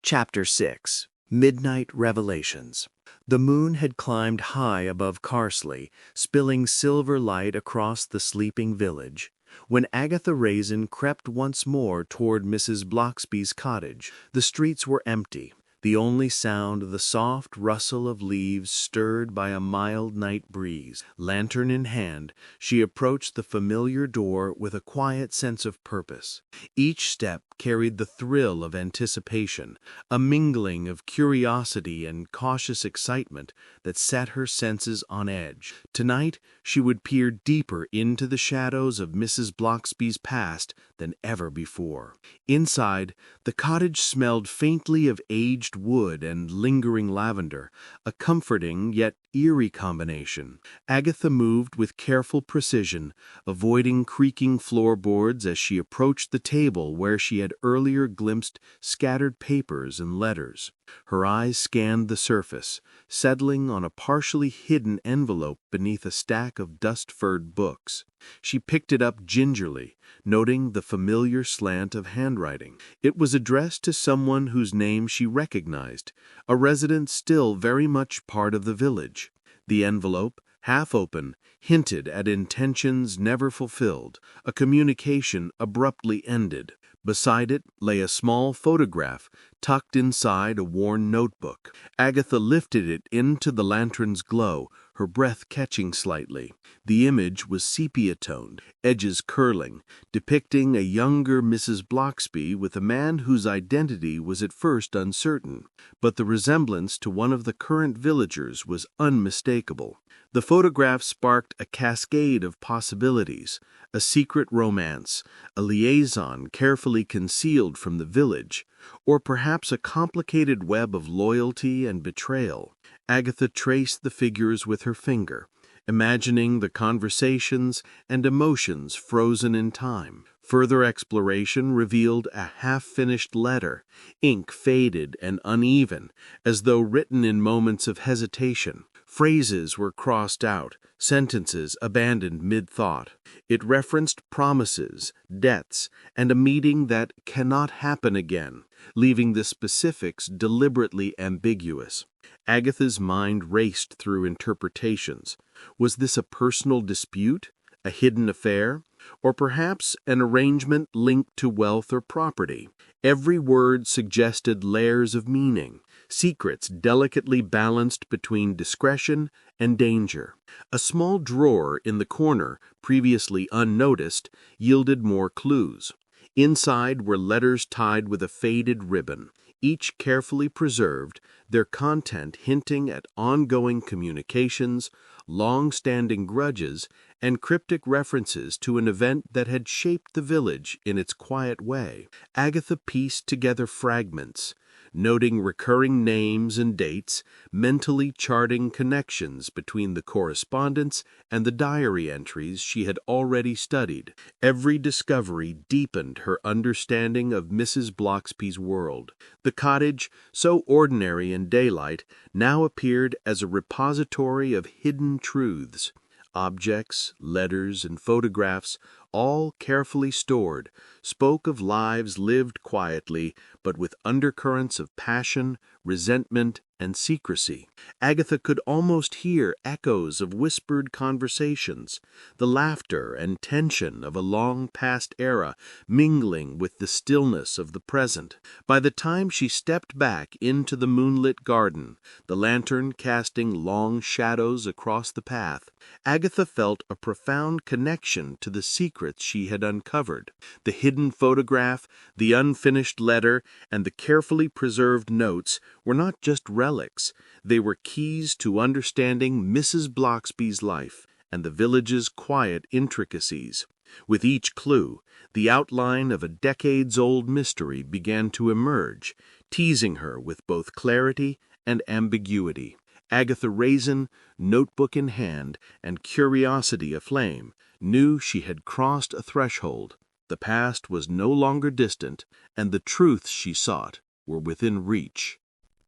Chapter 6. Midnight Revelations. The moon had climbed high above Carsley, spilling silver light across the sleeping village. When Agatha Raisin crept once more toward Mrs. Bloxby's cottage, the streets were empty. The only sound the soft rustle of leaves stirred by a mild night breeze. Lantern in hand, she approached the familiar door with a quiet sense of purpose. Each step carried the thrill of anticipation, a mingling of curiosity and cautious excitement that set her senses on edge. Tonight, she would peer deeper into the shadows of Mrs. Bloxby's past than ever before. Inside, the cottage smelled faintly of aged wood and lingering lavender, a comforting yet eerie combination. Agatha moved with careful precision, avoiding creaking floorboards as she approached the table where she had earlier glimpsed scattered papers and letters. Her eyes scanned the surface, settling on a partially hidden envelope beneath a stack of dust-furred books. She picked it up gingerly, noting the familiar slant of handwriting. It was addressed to someone whose name she recognized, a resident still very much part of the village. The envelope, half open, hinted at intentions never fulfilled, a communication abruptly ended. Beside it lay a small photograph tucked inside a worn notebook. Agatha lifted it into the lantern's glow, her breath catching slightly. The image was sepia-toned, edges curling, depicting a younger Mrs. Bloxby with a man whose identity was at first uncertain, but the resemblance to one of the current villagers was unmistakable. The photograph sparked a cascade of possibilities, a secret romance, a liaison carefully concealed from the village, or perhaps a complicated web of loyalty and betrayal. Agatha traced the figures with her finger, imagining the conversations and emotions frozen in time. Further exploration revealed a half-finished letter, ink faded and uneven, as though written in moments of hesitation. Phrases were crossed out, sentences abandoned mid-thought. It referenced promises, debts, and a meeting that cannot happen again, leaving the specifics deliberately ambiguous. Agatha's mind raced through interpretations. Was this a personal dispute, a hidden affair, or perhaps an arrangement linked to wealth or property? Every word suggested layers of meaning, secrets delicately balanced between discretion and danger. A small drawer in the corner, previously unnoticed, yielded more clues. Inside were letters tied with a faded ribbon, each carefully preserved, their content hinting at ongoing communications, long-standing grudges, and cryptic references to an event that had shaped the village in its quiet way. Agatha pieced together fragments, noting recurring names and dates, mentally charting connections between the correspondence and the diary entries she had already studied. Every discovery deepened her understanding of Mrs. Bloxby's world. The cottage, so ordinary in daylight, now appeared as a repository of hidden truths. Objects, letters, and photographs, all carefully stored, spoke of lives lived quietly, but with undercurrents of passion, resentment, and secrecy. Agatha could almost hear echoes of whispered conversations, the laughter and tension of a long-past era mingling with the stillness of the present. By the time she stepped back into the moonlit garden, the lantern casting long shadows across the path, Agatha felt a profound connection to the secrets she had uncovered. The hidden photograph, the unfinished letter, and the carefully preserved notes were not just relics, they were keys to understanding Mrs. Bloxby's life and the village's quiet intricacies. With each clue, the outline of a decades-old mystery began to emerge, teasing her with both clarity and ambiguity. Agatha Raisin, notebook in hand and curiosity aflame, knew she had crossed a threshold. The past was no longer distant, and the truths she sought were within reach.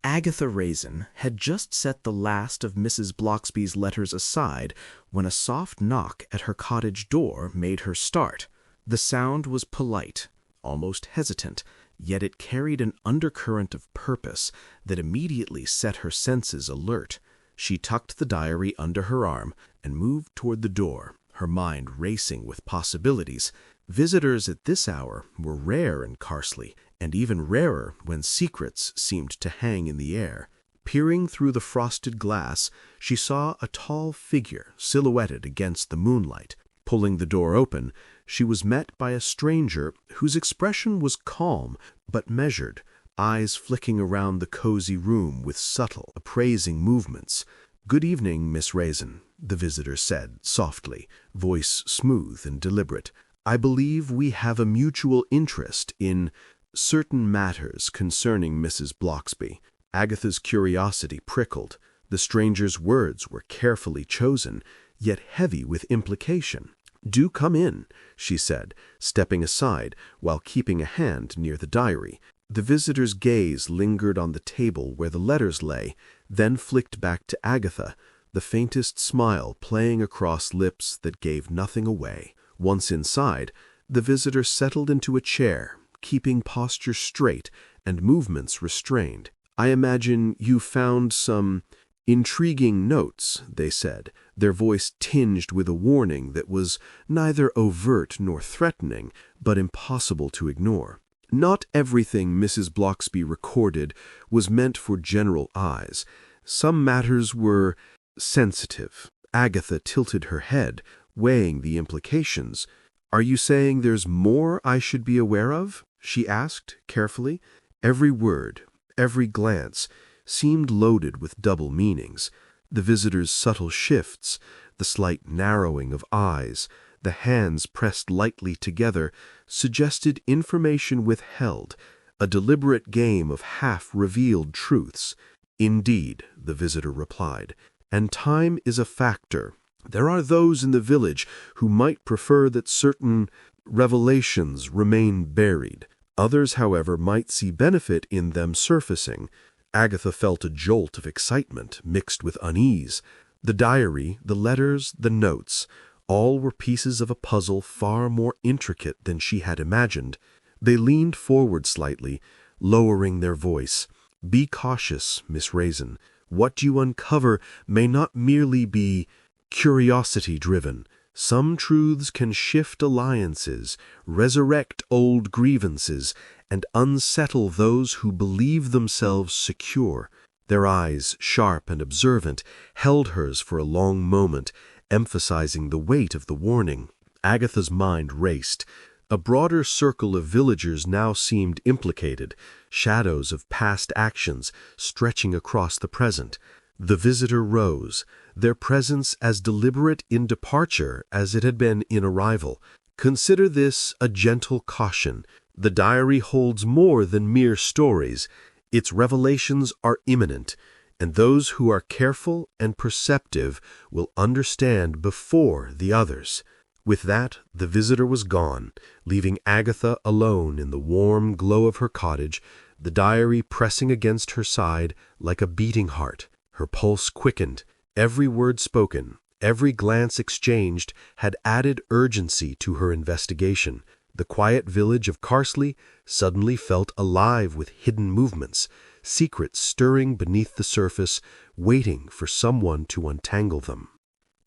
Agatha Raisin had just set the last of Mrs. Bloxby's letters aside when a soft knock at her cottage door made her start. The sound was polite, almost hesitant, yet it carried an undercurrent of purpose that immediately set her senses alert. She tucked the diary under her arm and moved toward the door, her mind racing with possibilities. Visitors at this hour were rare in Carsley, and even rarer when secrets seemed to hang in the air. Peering through the frosted glass, she saw a tall figure silhouetted against the moonlight. Pulling the door open, she was met by a stranger whose expression was calm but measured, eyes flicking around the cozy room with subtle, appraising movements. "Good evening, Miss Raisin," the visitor said softly, voice smooth and deliberate. "I believe we have a mutual interest in certain matters concerning Mrs. Bloxby." Agatha's curiosity prickled. The stranger's words were carefully chosen, yet heavy with implication. "Do come in," she said, stepping aside while keeping a hand near the diary. The visitor's gaze lingered on the table where the letters lay, then flicked back to Agatha, the faintest smile playing across lips that gave nothing away. Once inside, the visitor settled into a chair, keeping posture straight and movements restrained. "I imagine you found some intriguing notes," they said, their voice tinged with a warning that was neither overt nor threatening, but impossible to ignore. Not everything Mrs. Bloxby recorded was meant for general eyes. Some matters were sensitive. Agatha tilted her head, weighing the implications. "Are you saying there's more I should be aware of?" she asked carefully. Every word, every glance, seemed loaded with double meanings. The visitor's subtle shifts, the slight narrowing of eyes, the hands pressed lightly together, suggested information withheld, a deliberate game of half-revealed truths. "Indeed," the visitor replied, "and time is a factor. There are those in the village who might prefer that certain revelations remain buried. Others, however, might see benefit in them surfacing." Agatha felt a jolt of excitement mixed with unease. The diary, the letters, the notes, all were pieces of a puzzle far more intricate than she had imagined. They leaned forward slightly, lowering their voice. "Be cautious, Miss Raisin. What you uncover may not merely be curiosity-driven. Some truths can shift alliances, resurrect old grievances, and unsettle those who believe themselves secure." Their eyes, sharp and observant, held hers for a long moment, emphasizing the weight of the warning. Agatha's mind raced. A broader circle of villagers now seemed implicated, shadows of past actions stretching across the present. The visitor rose, their presence as deliberate in departure as it had been in arrival. "Consider this a gentle caution. The diary holds more than mere stories. Its revelations are imminent, and those who are careful and perceptive will understand before the others." With that, the visitor was gone, leaving Agatha alone in the warm glow of her cottage, the diary pressing against her side like a beating heart. Her pulse quickened. Every word spoken, every glance exchanged had added urgency to her investigation. The quiet village of Carsley suddenly felt alive with hidden movements, secrets stirring beneath the surface, waiting for someone to untangle them.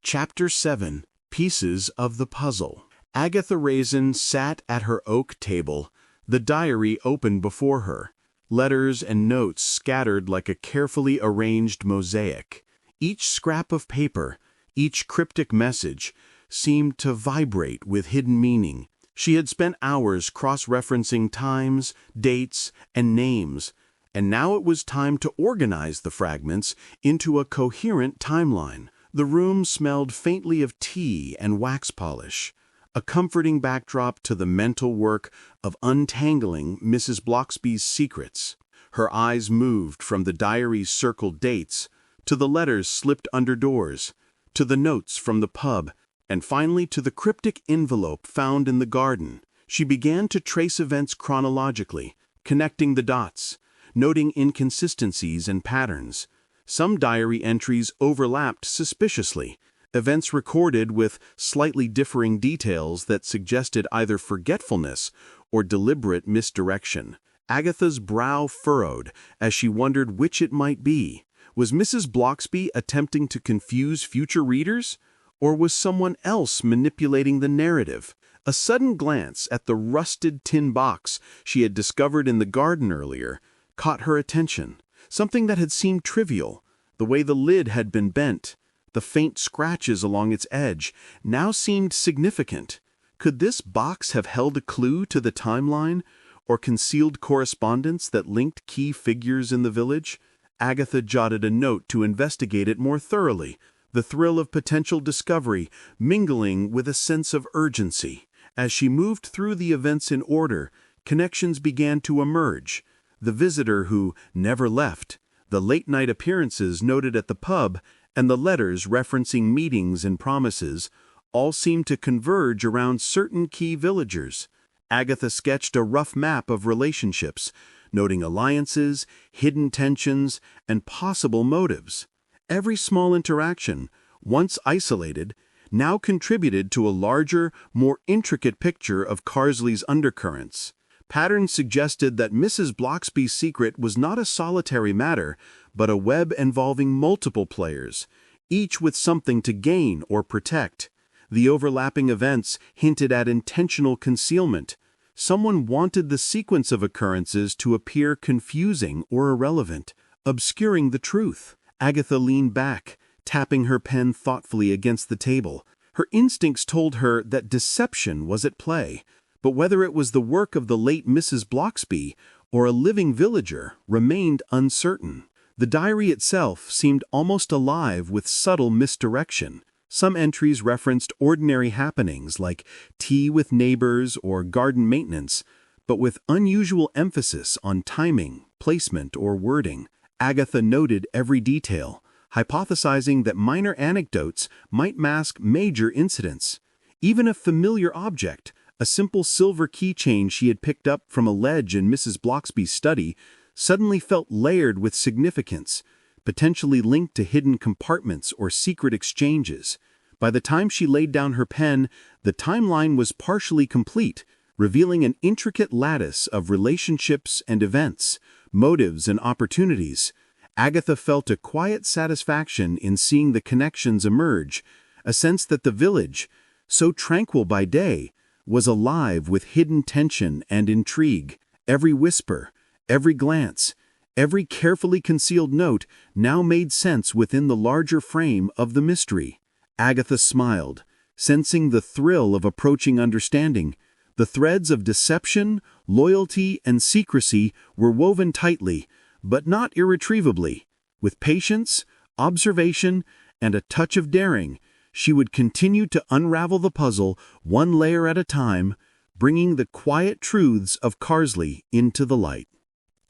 Chapter 7. Pieces of the Puzzle. Agatha Raisin sat at her oak table, the diary open before her, letters and notes scattered like a carefully arranged mosaic. Each scrap of paper, each cryptic message, seemed to vibrate with hidden meaning. She had spent hours cross-referencing times, dates, and names, and now it was time to organize the fragments into a coherent timeline. The room smelled faintly of tea and wax polish, a comforting backdrop to the mental work of untangling Mrs. Bloxby's secrets. Her eyes moved from the diary's circled dates to the letters slipped under doors, to the notes from the pub, and finally to the cryptic envelope found in the garden. She began to trace events chronologically, connecting the dots. noting inconsistencies and patterns. Some diary entries overlapped suspiciously, events recorded with slightly differing details that suggested either forgetfulness or deliberate misdirection. Agatha's brow furrowed as she wondered which it might be. Was Mrs. Bloxby attempting to confuse future readers? Or was someone else manipulating the narrative? A sudden glance at the rusted tin box she had discovered in the garden earlier caught her attention. Something that had seemed trivial, the way the lid had been bent, the faint scratches along its edge, now seemed significant. Could this box have held a clue to the timeline, or concealed correspondence that linked key figures in the village? Agatha jotted a note to investigate it more thoroughly, the thrill of potential discovery mingling with a sense of urgency. As she moved through the events in order, connections began to emerge. The visitor who never left, the late-night appearances noted at the pub, and the letters referencing meetings and promises all seemed to converge around certain key villagers. Agatha sketched a rough map of relationships, noting alliances, hidden tensions, and possible motives. Every small interaction, once isolated, now contributed to a larger, more intricate picture of Carsley's undercurrents. Patterns suggested that Mrs. Bloxby's secret was not a solitary matter, but a web involving multiple players, each with something to gain or protect. The overlapping events hinted at intentional concealment. Someone wanted the sequence of occurrences to appear confusing or irrelevant, obscuring the truth. Agatha leaned back, tapping her pen thoughtfully against the table. Her instincts told her that deception was at play, but whether it was the work of the late Mrs. Bloxby or a living villager remained uncertain. The diary itself seemed almost alive with subtle misdirection. Some entries referenced ordinary happenings like tea with neighbors or garden maintenance, but with unusual emphasis on timing, placement, or wording. Agatha noted every detail, hypothesizing that minor anecdotes might mask major incidents. Even a familiar object, a simple silver keychain she had picked up from a ledge in Mrs. Bloxby's study, suddenly felt layered with significance, potentially linked to hidden compartments or secret exchanges. By the time she laid down her pen, the timeline was partially complete, revealing an intricate lattice of relationships and events, motives and opportunities. Agatha felt a quiet satisfaction in seeing the connections emerge, a sense that the village, so tranquil by day, was alive with hidden tension and intrigue. Every whisper, every glance, every carefully concealed note now made sense within the larger frame of the mystery. Agatha smiled, sensing the thrill of approaching understanding. The threads of deception, loyalty, and secrecy were woven tightly, but not irretrievably. With patience, observation, and a touch of daring, she would continue to unravel the puzzle one layer at a time, bringing the quiet truths of Carsley into the light.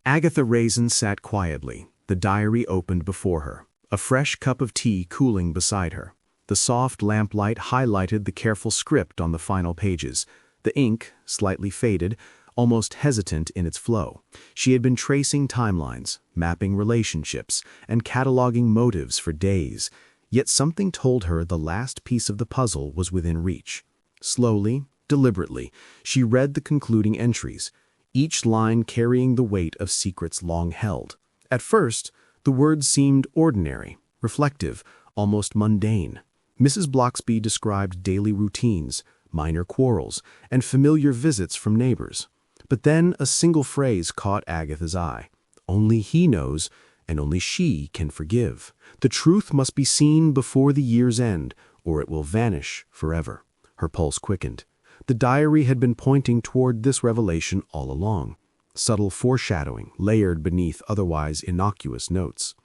Agatha Raisin sat quietly, the diary opened before her, a fresh cup of tea cooling beside her. The soft lamplight highlighted the careful script on the final pages, the ink, slightly faded, almost hesitant in its flow. She had been tracing timelines, mapping relationships, and cataloging motives for days, yet something told her the last piece of the puzzle was within reach. Slowly, deliberately, she read the concluding entries, each line carrying the weight of secrets long held. At first, the words seemed ordinary, reflective, almost mundane. Mrs. Bloxby described daily routines, minor quarrels, and familiar visits from neighbors. But then a single phrase caught Agatha's eye. Only he knows, and only she can forgive. The truth must be seen before the year's end, or it will vanish forever. Her pulse quickened. The diary had been pointing toward this revelation all along. Subtle foreshadowing layered beneath otherwise innocuous notes.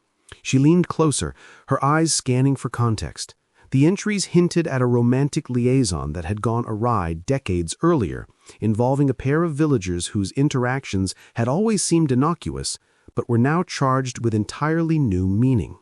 She leaned closer, her eyes scanning for context. The entries hinted at a romantic liaison that had gone awry decades earlier, involving a pair of villagers whose interactions had always seemed innocuous, but were now charged with entirely new meaning.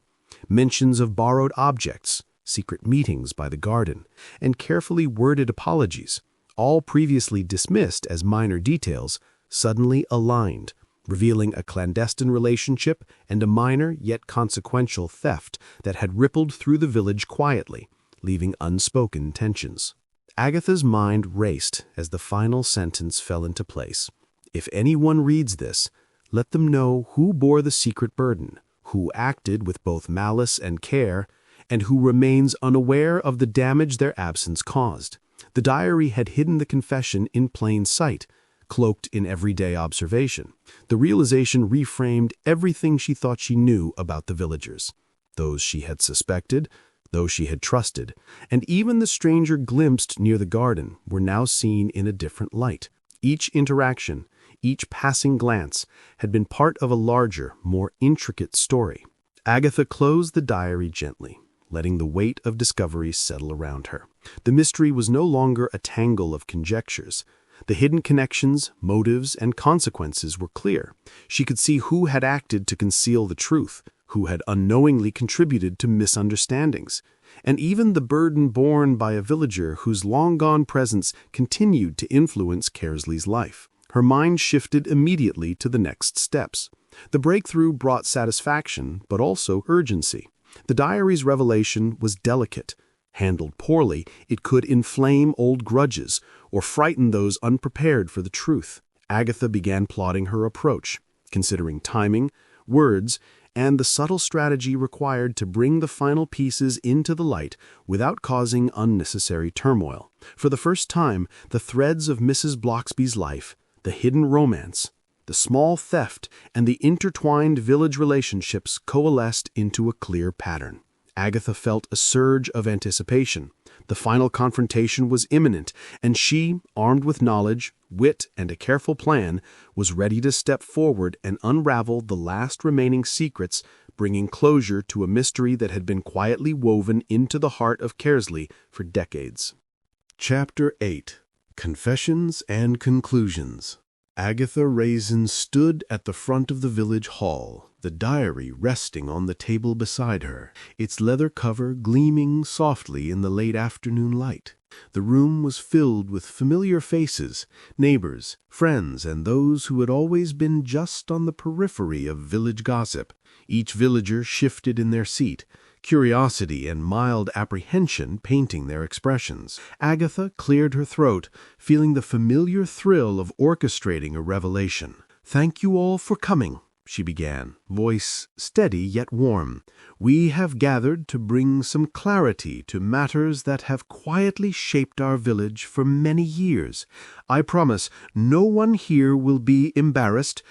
Mentions of borrowed objects, secret meetings by the garden, and carefully worded apologies, all previously dismissed as minor details, suddenly aligned, revealing a clandestine relationship and a minor yet consequential theft that had rippled through the village quietly, leaving unspoken tensions. Agatha's mind raced as the final sentence fell into place. If anyone reads this, let them know who bore the secret burden, who acted with both malice and care, and who remains unaware of the damage their absence caused. The diary had hidden the confession in plain sight, cloaked in everyday observation. The realization reframed everything she thought she knew about the villagers. Those she had suspected, those she had trusted, and even the stranger glimpsed near the garden were now seen in a different light. Each interaction, each passing glance, had been part of a larger, more intricate story. Agatha closed the diary gently, letting the weight of discovery settle around her. The mystery was no longer a tangle of conjectures. The hidden connections, motives, and consequences were clear. She could see who had acted to conceal the truth, who had unknowingly contributed to misunderstandings, and even the burden borne by a villager whose long-gone presence continued to influence Kersley's life. Her mind shifted immediately to the next steps. The breakthrough brought satisfaction, but also urgency. The diary's revelation was delicate. Handled poorly, it could inflame old grudges or frighten those unprepared for the truth. Agatha began plotting her approach, considering timing, words, and the subtle strategy required to bring the final pieces into the light without causing unnecessary turmoil. For the first time, the threads of Mrs. Bloxby's life, the hidden romance, the small theft, and the intertwined village relationships coalesced into a clear pattern. Agatha felt a surge of anticipation. The final confrontation was imminent, and she, armed with knowledge, wit, and a careful plan, was ready to step forward and unravel the last remaining secrets, bringing closure to a mystery that had been quietly woven into the heart of Kersley for decades. Chapter 8. Confessions and Conclusions. Agatha Raisin stood at the front of the village hall, the diary resting on the table beside her, its leather cover gleaming softly in the late afternoon light. The room was filled with familiar faces, neighbors, friends, and those who had always been just on the periphery of village gossip. Each villager shifted in their seat, curiosity and mild apprehension painting their expressions. Agatha cleared her throat, feeling the familiar thrill of orchestrating a revelation. "Thank you all for coming," she began, voice steady yet warm. "We have gathered to bring some clarity to matters that have quietly shaped our village for many years. I promise no one here will be embarrassed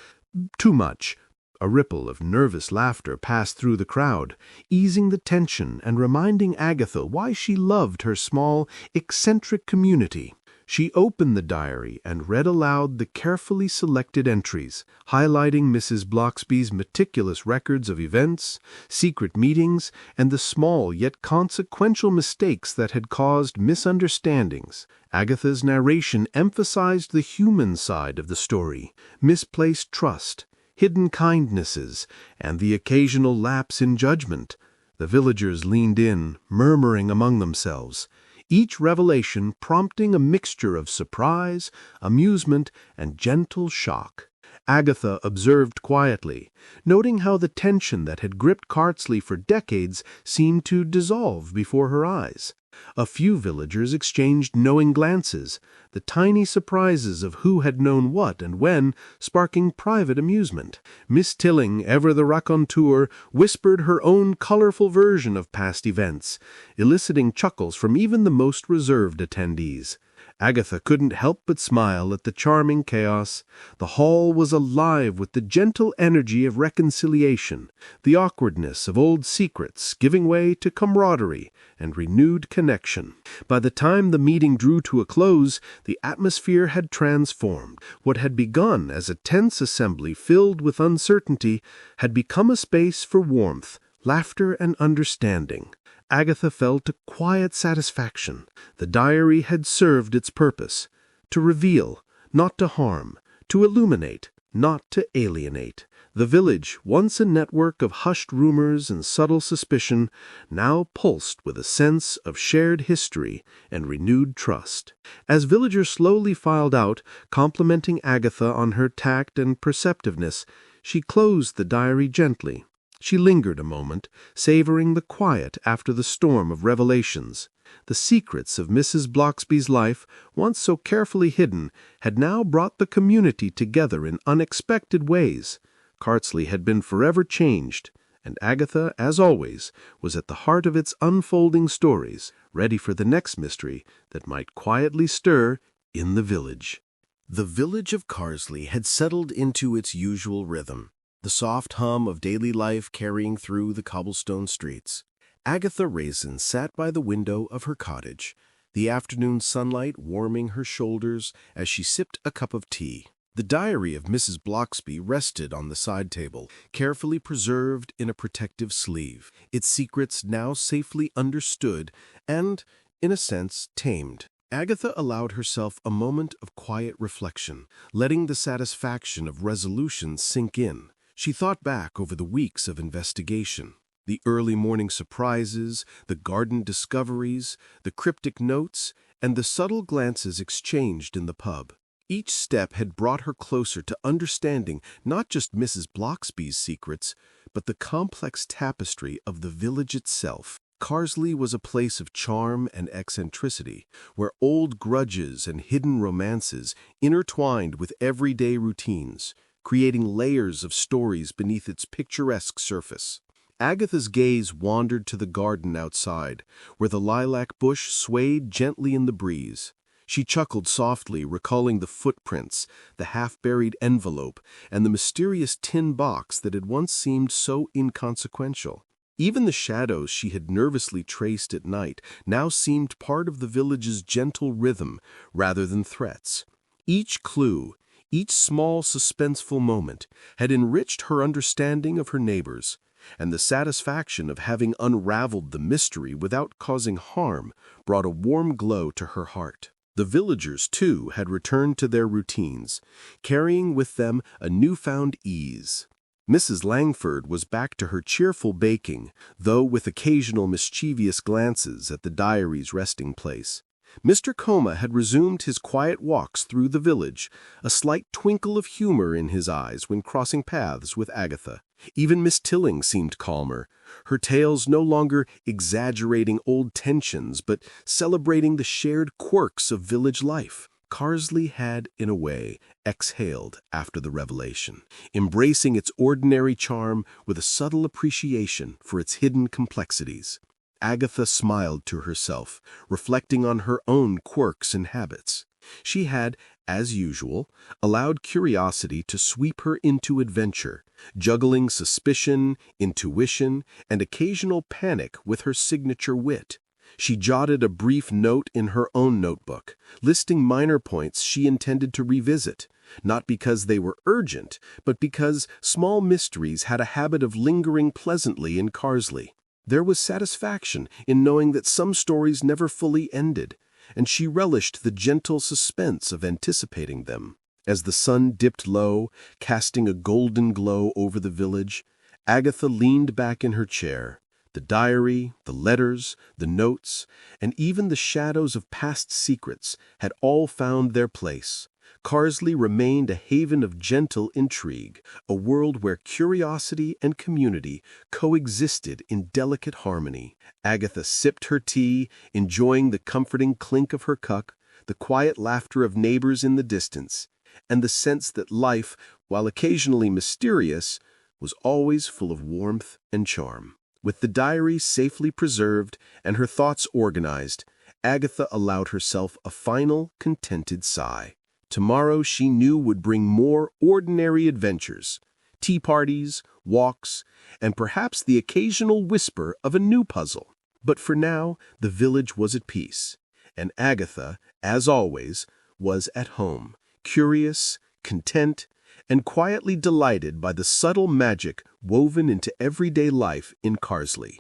too much." A ripple of nervous laughter passed through the crowd, easing the tension and reminding Agatha why she loved her small, eccentric community. She opened the diary and read aloud the carefully selected entries, highlighting Mrs. Bloxby's meticulous records of events, secret meetings, and the small yet consequential mistakes that had caused misunderstandings. Agatha's narration emphasized the human side of the story, misplaced trust, hidden kindnesses, and the occasional lapse in judgment. The villagers leaned in, murmuring among themselves, each revelation prompting a mixture of surprise, amusement, and gentle shock. Agatha observed quietly, noting how the tension that had gripped Cartsley for decades seemed to dissolve before her eyes. A few villagers exchanged knowing glances, the tiny surprises of who had known what and when sparking private amusement. Miss Tilling, ever the raconteur, whispered her own colorful version of past events, eliciting chuckles from even the most reserved attendees. Agatha couldn't help but smile at the charming chaos. The hall was alive with the gentle energy of reconciliation, the awkwardness of old secrets giving way to camaraderie and renewed connection. By the time the meeting drew to a close, the atmosphere had transformed. What had begun as a tense assembly filled with uncertainty had become a space for warmth, laughter, and understanding. Agatha felt a quiet satisfaction. The diary had served its purpose, to reveal, not to harm, to illuminate, not to alienate. The village, once a network of hushed rumors and subtle suspicion, now pulsed with a sense of shared history and renewed trust. As villagers slowly filed out, complimenting Agatha on her tact and perceptiveness, she closed the diary gently. She lingered a moment, savoring the quiet after the storm of revelations. The secrets of Mrs. Bloxby's life, once so carefully hidden, had now brought the community together in unexpected ways. Cartsley had been forever changed, and Agatha, as always, was at the heart of its unfolding stories, ready for the next mystery that might quietly stir in the village. The village of Carsley had settled into its usual rhythm, the soft hum of daily life carrying through the cobblestone streets. Agatha Raisin sat by the window of her cottage, the afternoon sunlight warming her shoulders as she sipped a cup of tea. The diary of Mrs. Bloxby rested on the side table, carefully preserved in a protective sleeve, its secrets now safely understood and, in a sense, tamed. Agatha allowed herself a moment of quiet reflection, letting the satisfaction of resolution sink in. She thought back over the weeks of investigation, the early morning surprises, the garden discoveries, the cryptic notes, and the subtle glances exchanged in the pub. Each step had brought her closer to understanding not just Mrs. Bloxby's secrets, but the complex tapestry of the village itself. Carsley was a place of charm and eccentricity, where old grudges and hidden romances intertwined with everyday routines, creating layers of stories beneath its picturesque surface. Agatha's gaze wandered to the garden outside, where the lilac bush swayed gently in the breeze. She chuckled softly, recalling the footprints, the half-buried envelope, and the mysterious tin box that had once seemed so inconsequential. Even the shadows she had nervously traced at night now seemed part of the village's gentle rhythm rather than threats. Each clue, each small suspenseful moment, had enriched her understanding of her neighbors, and the satisfaction of having unraveled the mystery without causing harm brought a warm glow to her heart. The villagers, too, had returned to their routines, carrying with them a newfound ease. Mrs. Langford was back to her cheerful baking, though with occasional mischievous glances at the diary's resting place. Mr. Coma had resumed his quiet walks through the village, a slight twinkle of humor in his eyes when crossing paths with Agatha. Even Miss Tilling seemed calmer, her tales no longer exaggerating old tensions but celebrating the shared quirks of village life. Carsley had, in a way, exhaled after the revelation, embracing its ordinary charm with a subtle appreciation for its hidden complexities. Agatha smiled to herself, reflecting on her own quirks and habits. She had, as usual, allowed curiosity to sweep her into adventure, juggling suspicion, intuition, and occasional panic with her signature wit. She jotted a brief note in her own notebook, listing minor points she intended to revisit, not because they were urgent, but because small mysteries had a habit of lingering pleasantly in Carsley. There was satisfaction in knowing that some stories never fully ended, and she relished the gentle suspense of anticipating them. As the sun dipped low, casting a golden glow over the village, Agatha leaned back in her chair. The diary, the letters, the notes, and even the shadows of past secrets had all found their place. Carsley remained a haven of gentle intrigue, a world where curiosity and community coexisted in delicate harmony. Agatha sipped her tea, enjoying the comforting clink of her cup, the quiet laughter of neighbors in the distance, and the sense that life, while occasionally mysterious, was always full of warmth and charm. With the diary safely preserved and her thoughts organized, Agatha allowed herself a final, contented sigh. Tomorrow she knew would bring more ordinary adventures, tea parties, walks, and perhaps the occasional whisper of a new puzzle. But for now, the village was at peace, and Agatha, as always, was at home, curious, content, and quietly delighted by the subtle magic woven into everyday life in Carsley.